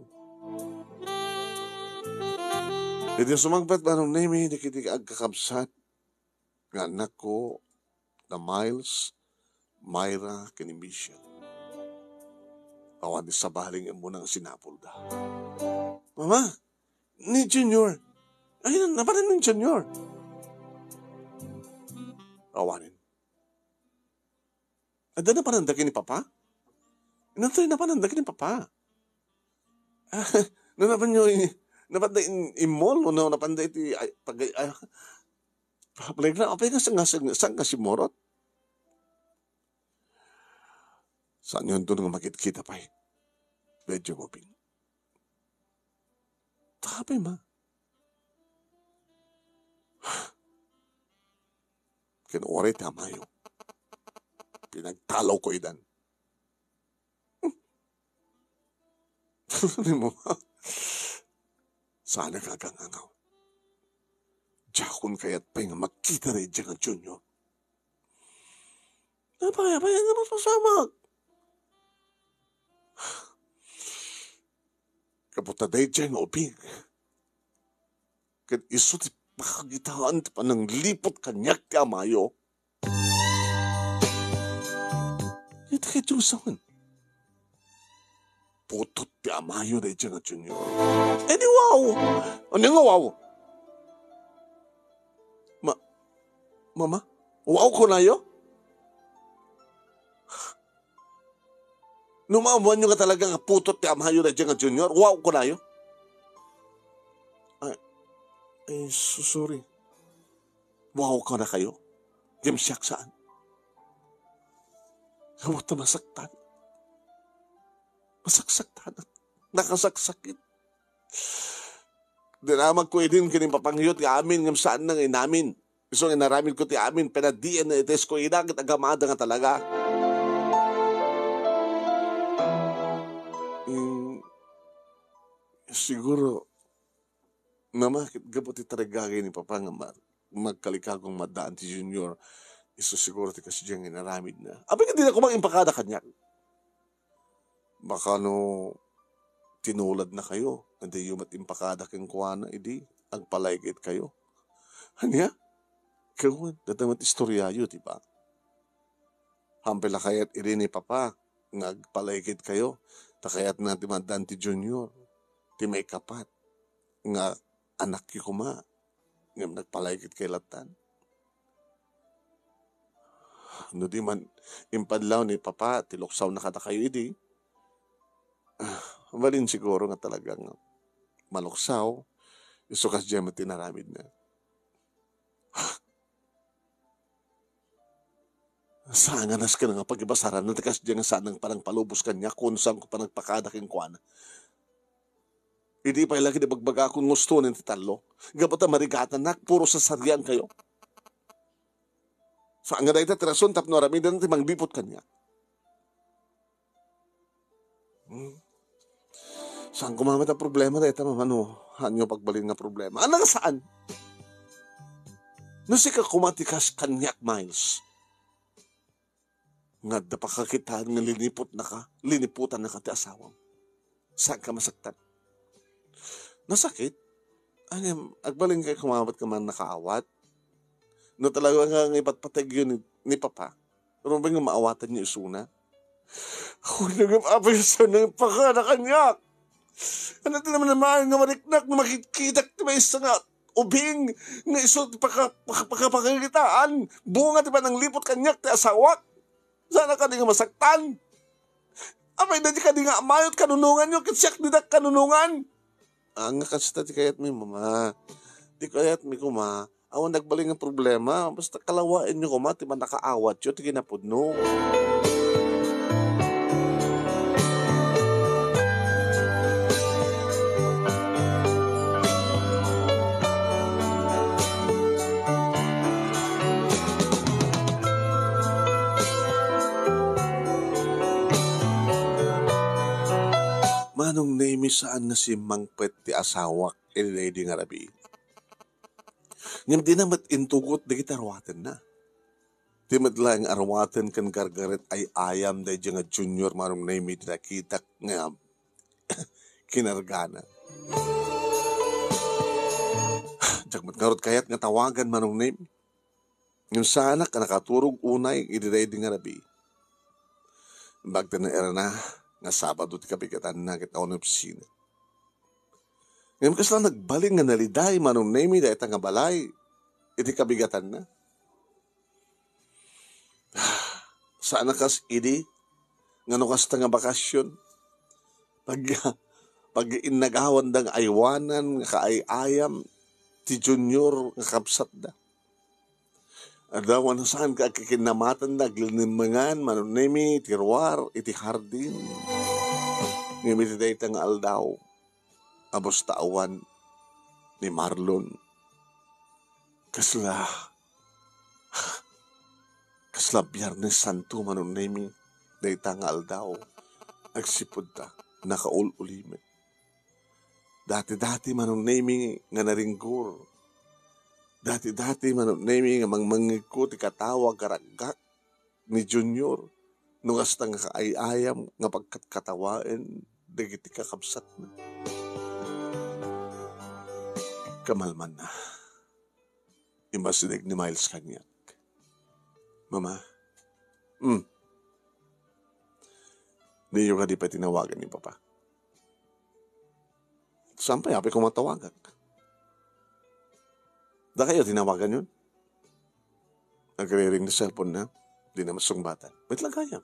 Iti sumagpat maron nini di kita agkakabsat nga anak ko na Miles, Myra, kini Michelle. Awan di sabaling mo nang sinapol da. Mama, ni Junior. Ay, napanan ni Junior. Awanin. Ada na panandakin ni Papa? Inatoy na panandakin ni Papa. Napan nyo, napan imol, o napan da iti, paglayag apay nga sang ka si Morot. Saan yun doon nga makikita pa eh? Medyo ngopin. Tapay ma. Kinuwari tama yun. Pinagtalaw ko idan. Ano mo ba? Sana kagangangaw. Jakon kaya't pa nga makita rin dyan ang Junior. Napaya nga masasamag. Kaputa day dyan nga upig. Kat iso ti pakagitaan ti pa ng lipot kanyak ti amayo. Ito kay Diyosan. Putot ti amayo day dyan nga Junior. Eh di wow! Ano nga wow? Mama? Wow ko na yo? Numamuan nyo ka talaga nga putot ti amayo na dyan nga Junior. Wow ko na yo? Ay, sorry. Wow ka na kayo? Gimsyak saan? Hawat na masaktan. Masaksaktan. Nakasaksakit. Di naman ko din kining papangyot ti amin ngam saan nang inamin. Iso nga naramid ko ti amin, pinadiyan na ites ko inagit agamada nga talaga. Siguro, namakit gabot ti tarigagay ni Papa nga magkalikagong madaan ti Junior. Iso siguro ti kasi diyang inaramid na. Abay ka din ako mag-impakada kanya. Baka no, tinulad na kayo. Hindi yung matimpakada kang kuwana, hindi. Ang palaygit kayo. Hanya? Kawan, dadamat istoryayo, diba? Hampila kayat irin ni Papa, nagpalaygit kayo, takayat na timadaan ti Junior, ti may kapat, nga anak ki kuma, nga nagpalaygit kay Latan. No di man, impadlaw ni Papa, tiloksaw na kata kayo, idi. Malin siguro nga talagang maluksaw, isukas dyan matinaramid na. Saan nga nas ka nga pag-ibasaran na tikas dyan nga sanang parang palubos kanya kung saan ko pa nagpakada king kuwana. Hindi pa ilagi na bagbaga kung gusto ng titalo. Gapata marigatan na, puro sa saryan kayo. Saan nga na ita tirason tapno rami na timang bipot kanya. Saan kumamat ang problema na ita ano, hanyo pagbalin nga problema. Ano nga saan? Nasi ka kumatikas kanyak, Miles. Nga dapakakitaan nga liniputan na ka ti asawam. Saan ka masaktan? Nasakit? Agbalin kayo kumamat ka man nakaawat? No talaga nga ipatpatag yun ni Papa. Pero ba nga maawatan niya isuna? Huwag na gamapisa ng pakana kanya. Ano ito naman naman nga mariknak na makikita ti may isa nga ubing nga iso pakapakitaan. Bunga ti ba ng lipot kanyak ti asawak? Sana ka di nga masaktan. Apay na di ka di nga amayot kanunungan nyo. Katsiyak di na kanunungan. Nga kasita ti kayat mi mama. Di kayat mi kuma. Awan nagbaling ang problema. Basta kalawain nyo kuma. Ti man nakaawat yun. Ti ginapudno. Manong name saan nga si Mangpet ti asawak ililady nga rabi. Ngam di namat intugot di kita arwaten na. Di madlang arwaten kan gargaret ay ayam da nga junior manong name ti nakitak nga kinargana. Jagmat ngarot kayat nga tawagan manong name. Yung sana ka nakaturog unay ililady nga rabi. Bagta na era na nga Sabado ti kabigatan na kita ng opisina. Ngayon kas lang nagbaling nga naliday manong name da itang nga balay. Iti kabigatan na. Saan na kas idi? Nga nukas nga bakasyon. Pag inagawan dang aywanan nga kaayayam ti junior nga kapsat da. Adawan na saan ka kikinamatan na glinimangan, manunemi, tirwar, iti hardin. Ngamit iti itang aldaw, abos taawan ni Marlon. Kasla Biyernes Santo manunemi, da itang aldaw, agsipod ta, nakaul-ulimet. Dati-dati manunemi nga naringgur. Dati-dati manunemi nga mangmangig ko ti katawag karagak ni Junior nung hasta nga kaayayam nga pagkatawain dagiti kakabsat na. Kamalman na. Imasinig ni Miles kanyak. Mama, di yung ka di pa tinawagan ni Papa. Saan pa yapi kung matawagan? Da kayo tinawagan yun? Nagre-ring na cellphone na, di na masungbatan. Wait lang kaya.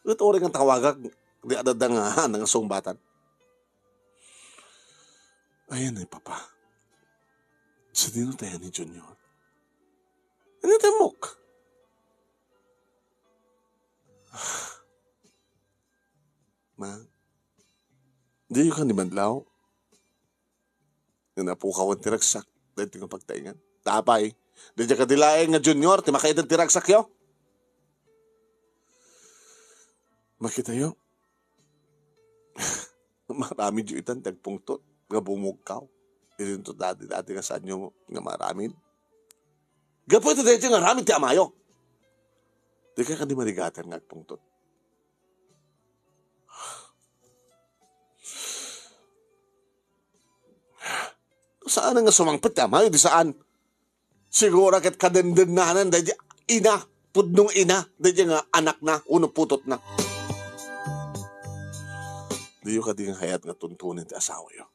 Ito oring ang tawagan, di adada nga ng sungbatan. Ayan ay Papa. Sa dino tayo ni Junior. Ano tayo mok? Ma, di yung ka ni Bandlaw? Yung napukawan tiragsak, dahil tingong pagtaingan. Tapay, di dyan kadilaeng nga Junior, ti makaitan tiragsak yo. Makita yo. Marami dyo itan, tagpungtot, nga bumugkaw. Ilinto dati nga saan nyo nga maramin. Gapo ito dahil nga ramin ti amayo. Di ka di marigatan nga pungtot. Saan nga sumangpit ti amayo, di saan? Siguro kat kadendenanan dahil ina, pudnong ina, dahil nga anak na, uno putot na. Di yung kading hayat nga tuntunin ti asawa yo.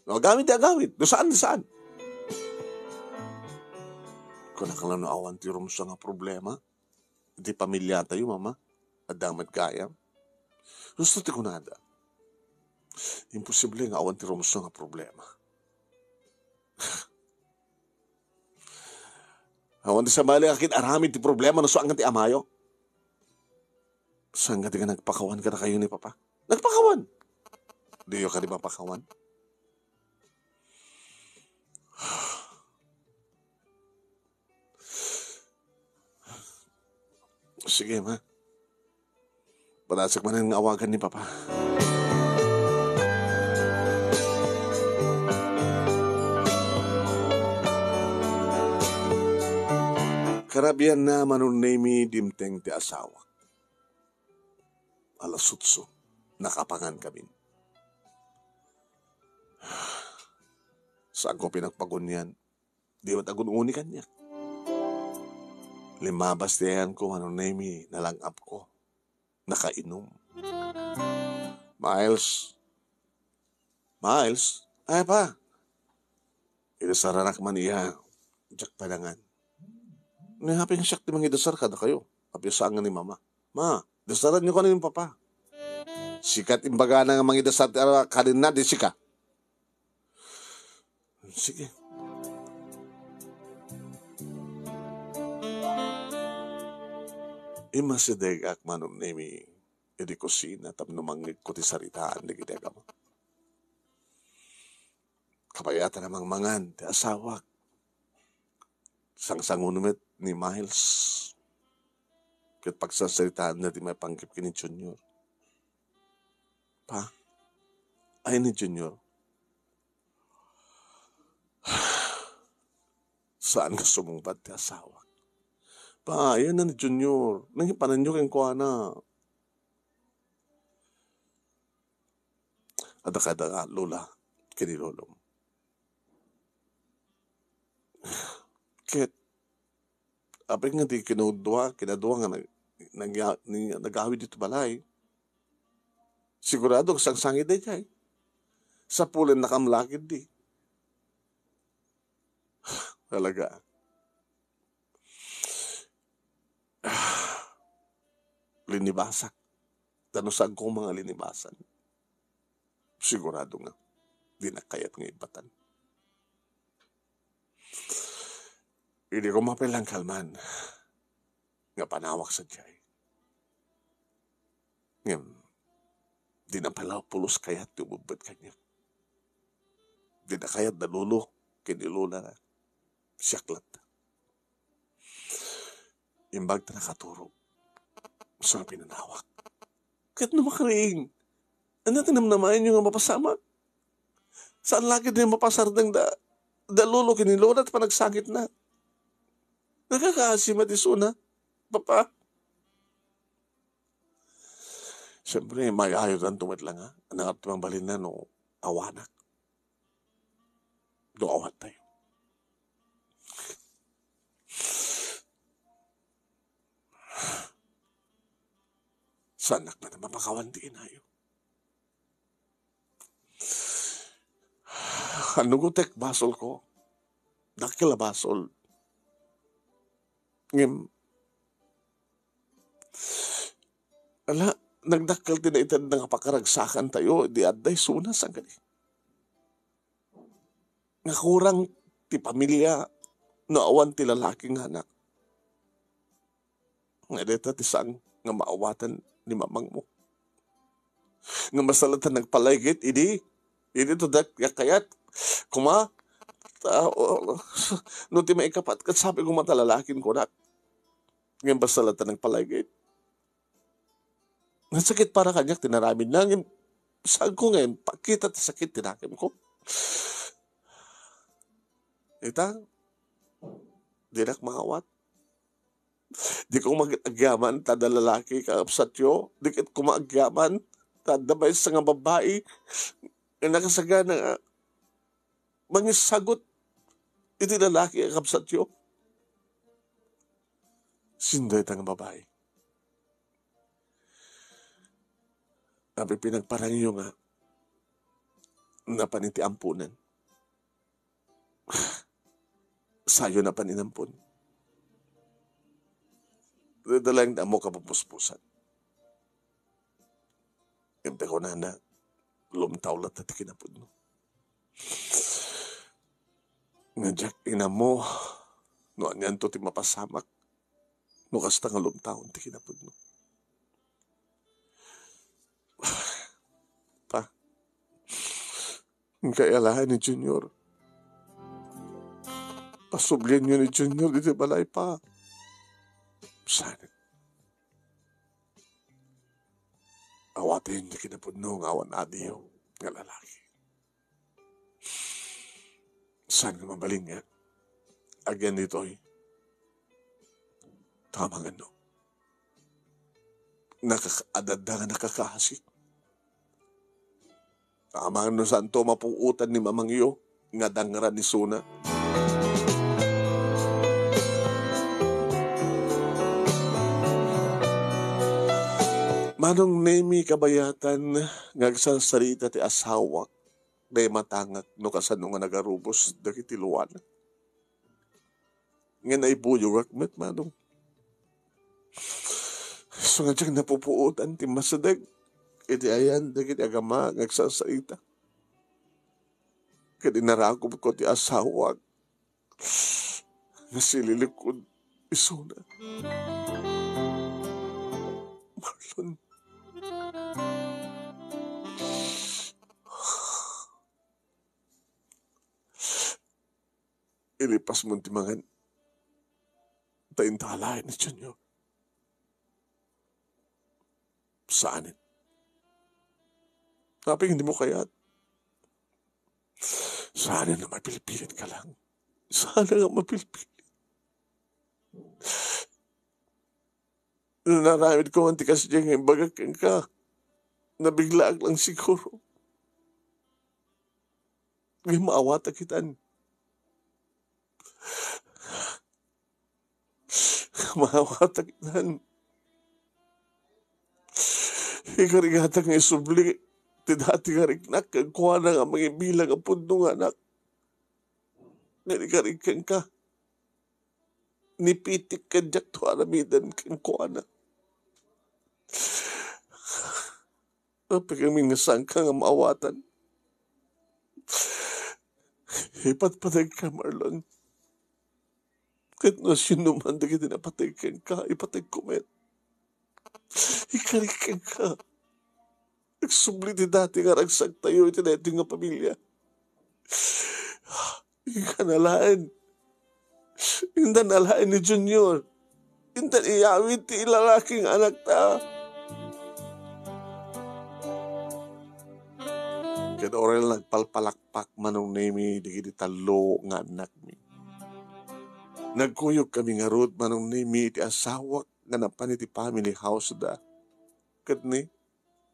No, gamit di agawit. Do saan, di saan? Kung nakala no awan ti rumso nga problema, di pamilya tayo, mama, at damat kaya. Gusto ti kunada. Imposible nga awan ti rumso nga problema. Awan ti sa mali akin aramid ti problema no so ang ti amayo. Saan ka di ka nagpakawan ka na kayo ni Papa? Nagpakawan! Di ka di ba pakawan? Sige, ma. Panasak man ang awagan ni Papa. Karabian na manunemi dimteng ti asawa. Alasutso, nakapangan kami. Saan ko pinagpagunyan? Di ba't agun-uni kanya. Limabas diyan ko nemi nalangap ko. Nakainom. Miles, ay pa. Idasaranak man iya. Jak padangan. Nahaping siyak di mangidasar kada kayo. Apyo saan nga ni mama. Ma, dasaran niyo ka na yung papa. Sikat imbaga na nga mangidasar kadin na di sika. Sige. Ima si degak manon nemi edi kusina tam numangit ko ti saritaan di gidega mo. Kapayata namang mangan ti asawak. Sang-sangunumit ni Miles. Kat pagsasaritaan na di may pangkip kini Junior. Pa, ay ni Junior. Saan ka sumungbat ti asawak? Pa, yan na ni Junior. Nangipanan nyo kayong kuha na. Adakada lola, kinilolong. Kit, apay nga di kinadua nga nag-awid dito balay. Sigurado, sang-sangit di kay. Sa pulen nakamlakid di. Talaga. Linibasak. Tanusag kong mga linibasan. Sigurado nga, di na kayat ng ibatan. Hindi ko mapilang kalman nga panawak sa jay. Ngayon, di na pala pulos kayat tumubad kanya. Di na kayat nalulo, kinilula na, siyaklat. Imbag na nakaturo, sa pinanawak. Kahit namakring, ano tinamnamayan nyo nga mapasama? Saan lagi din mapasardang dalulo kinilula at panagsakit na? Nakakaasima di suna, papa. Siyempre, may ayod ang tumat lang ha. Anak at tumang balin na no, awanak. Doawat tayo. Sanak na naman makawandiin ayo. Ano ko tek basol ko? Dakila basol. Ngem. Ala, nagdakkel tinaitan ng pakaragsakan tayo, di aday sunas ang gali. Nga kurang ti pamilya, naawan ti lalaking anak. Nga deta ti sang nga maawatan ni mamang mo. Nga masalatan nagpalaygit, idi to kayat, kuma, no ti may kapat, kat sabi ko matalalakin ko na, ngayon basalatan nagpalaygit. Nasakit para kanya, tinaramin na, ngayon, saan ko ngayon, pakita ti sakit, tinakim ko. Ita, di nak maawat. Di ko mag-agyaman, tada lalaki ka apsatyo. Di ko mag-agyaman, tada ba isa nga babae. Nakasaga na mangisagot, iti lalaki ka apsatyo. Sindoy tang babae. Abi pinagparang iyo nga, napaniti ampunan. Sayo na paninampun. Dalang na mo kapupuspusan. Kanta ko na lumtaw lang at kinapod mo. Nga Jack, ina mo, no anyan to ti mapasamak, no kasta nga lumtaw ti kinapod mo. Pa, ang kaialahan ni Junior, pasublihan nyo ni Junior dito balay pa. Sana. Awatin niya kinapudno ng awan adiyo ng lalaki. Saan ka mabaling nga? Again dito'y tamang ano. Nakakaadada nga nakakahasik. Tamang ano saan to mapuutan ni mamang iyo nga dangaran ni Suna. Manong nemi kabayatan ngagsasalita ti asawa day matangak no kasano nga nagarubos dagiti luwan. Nga naibuyog akmet manong. So nga diyang napupuutan ti masadag. Iti ayan dagiti agama ngagsasalita. Kadi narakop ko ti asawa nga sililikod isuna. Marlon. Ilipas mo timangan taintalain ni Junior. Saanin? Naping hindi mo kaya't. Sana na mapilipilit ka lang. Sana nga mapilipilit. Naramid ko ang tikas dyan ngayon bagakan ka. Nabigla lang siguro. Ngayon maawata kitan. Maawata kitan. Ikarigata nga isubli. Ti dati nga riknak. Kuha na nga mga bilang ang pundo nga anak. Ngarikarikan ka. Nipitik ka dyak to aramidan kang kuha na. Pag kami nasang ka nga maawatan. Ipatpatay ka, Marlon. Kahit na sinuman, dagiti napatay ka, ipatay kumet. Ikarikan ka. Nagsubli di dati nga ragsag tayo, iti na nga pamilya. Ikanalaan. Indan alain ni Junior. Indan iyawit ti ilalaking anak ta. Kaya oral nagpalpalakpak manong nemi digiti talo nga anak mi. Nagkuyog kami nga road manong nemi ti asawak nga napan iti family house da. Kat ni,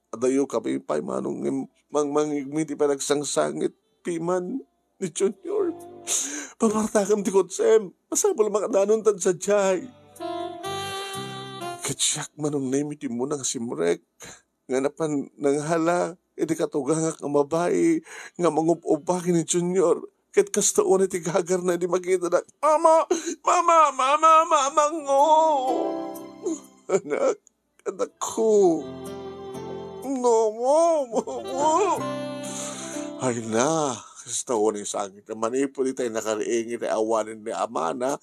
adayo kami pa manong mangmangigmi ti panagsangsangit piman ni Junior. Pamartakam ti kotsem. Masabal makadanon tan sa jay. Katsyak manong nemi ti munang simrek. Nga napan nang hala. Iti katugangak nga babae. Nga mangup-ubakin ni Junior. Kat kastaon iti gagar na di makita na. Mama! Mama! Mama! Mama ngo! Anak! Anak ko! No mo! Ay na! Kastaon ni sangit. Manipo di tayo nakariingin na awanin ni Amana.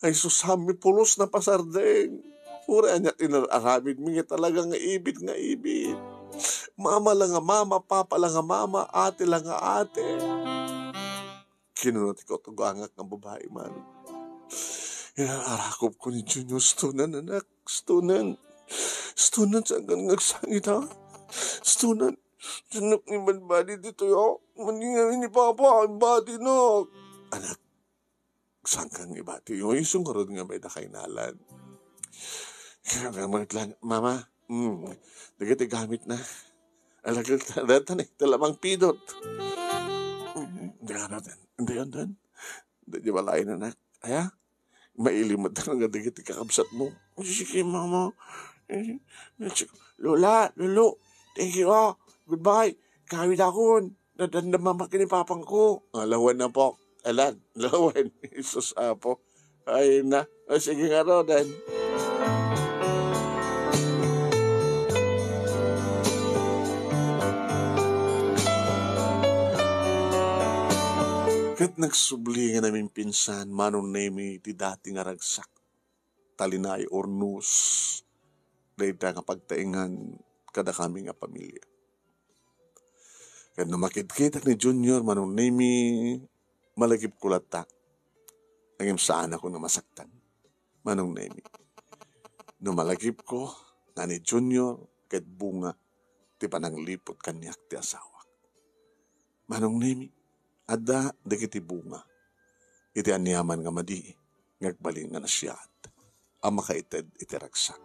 Ay susami pulos na pasardeng. Pura niya tinararamid mi nga talagang ibig nga ibig. Mama lang nga mama, papa lang nga mama, ate lang nga ate. Kinunot ko ito gangak ng babae man. Inarakop ko ni Junior, stunan anak, stunan. Stunan saan ka nagsangit ha? Stunan. Sunak ni Manbadi dito yo. Maningan ni Papa, ang bati no. Anak, saan kang ibati? Yung isang karod nga may nakainalan. Kaya nga mga Mama, dagiti gamit na. Alagal datan eh, talamang pidot. Hindi ka natin. Hindi yan dan. Hindi malain anak. Aya, mailimot na nga dagiti kakabsat mo. Sige mama. Lola, lolo, thank you goodbye. Kawit akon. Nadandamamak ni papang ko. Lawan na po. Alan, lawan. Isus apo. Ay na. Sige nga rodan. Kat nagsubli nga namin pinsan, manong nemi ti dati nga ragsak. Talinay or nus. Dahil nga pagtaingan kada kami nga pamilya. Kaya namakit-kitak ni Junior, manong nemi, malagip kulata. Nangim saan ako na masaktan. Manong nemi. Numalagip ko, nga ni Junior, kahit bunga, ti pananglipot kanyak ti asawa. Manong nemi, ada dagiti bunga. Iti anyaman nga madi, ngagbaling nga nasyat. Ang makaited iti ragsak.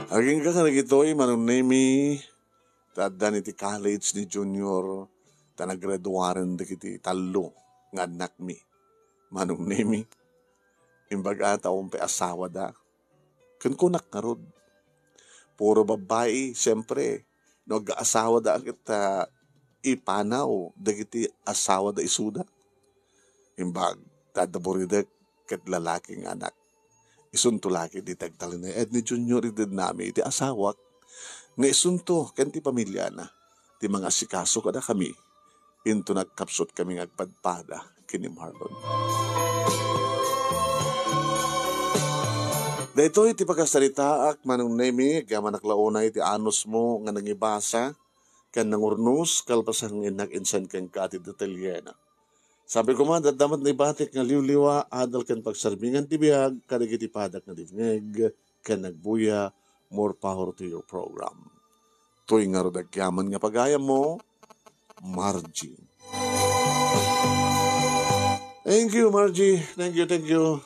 Aging ka nagitoy, manong nemi, tadan iti college ni Junior, ta naggraduaran dagiti talo nga anak mi. Manong nemi, imbaga taong pe asawa da. Kunkunak nga rod. puro babae, siyempre, nag-aasawa da kita ipanaw, dagiti asawa da isuda. Imbag, tadaboridak kat lalaking anak. Isunto laki di tagtalin na ni Junior idid nami, iti asawak, nga isunto, kanti pamilya na, ti mga sikaso kada kami, into nagkapsot kami agpadpada, kini Marlon. Dito iti pagkasaritaak manong nemi, kaya manaklaunay iti anos mo nga nangibasa, kan nangurnos, kalpasang inag-insan kang kati detalyena. Sabi ko man, dadamat na ibatik nga liwliwa, adal kan pagsarbingan tibiyag, kadagiti padak na divngeg, kan nagbuya, more power to your program. Tuy nga rodagyaman nga pagaya mo, Margie. Thank you, Margie. Thank you.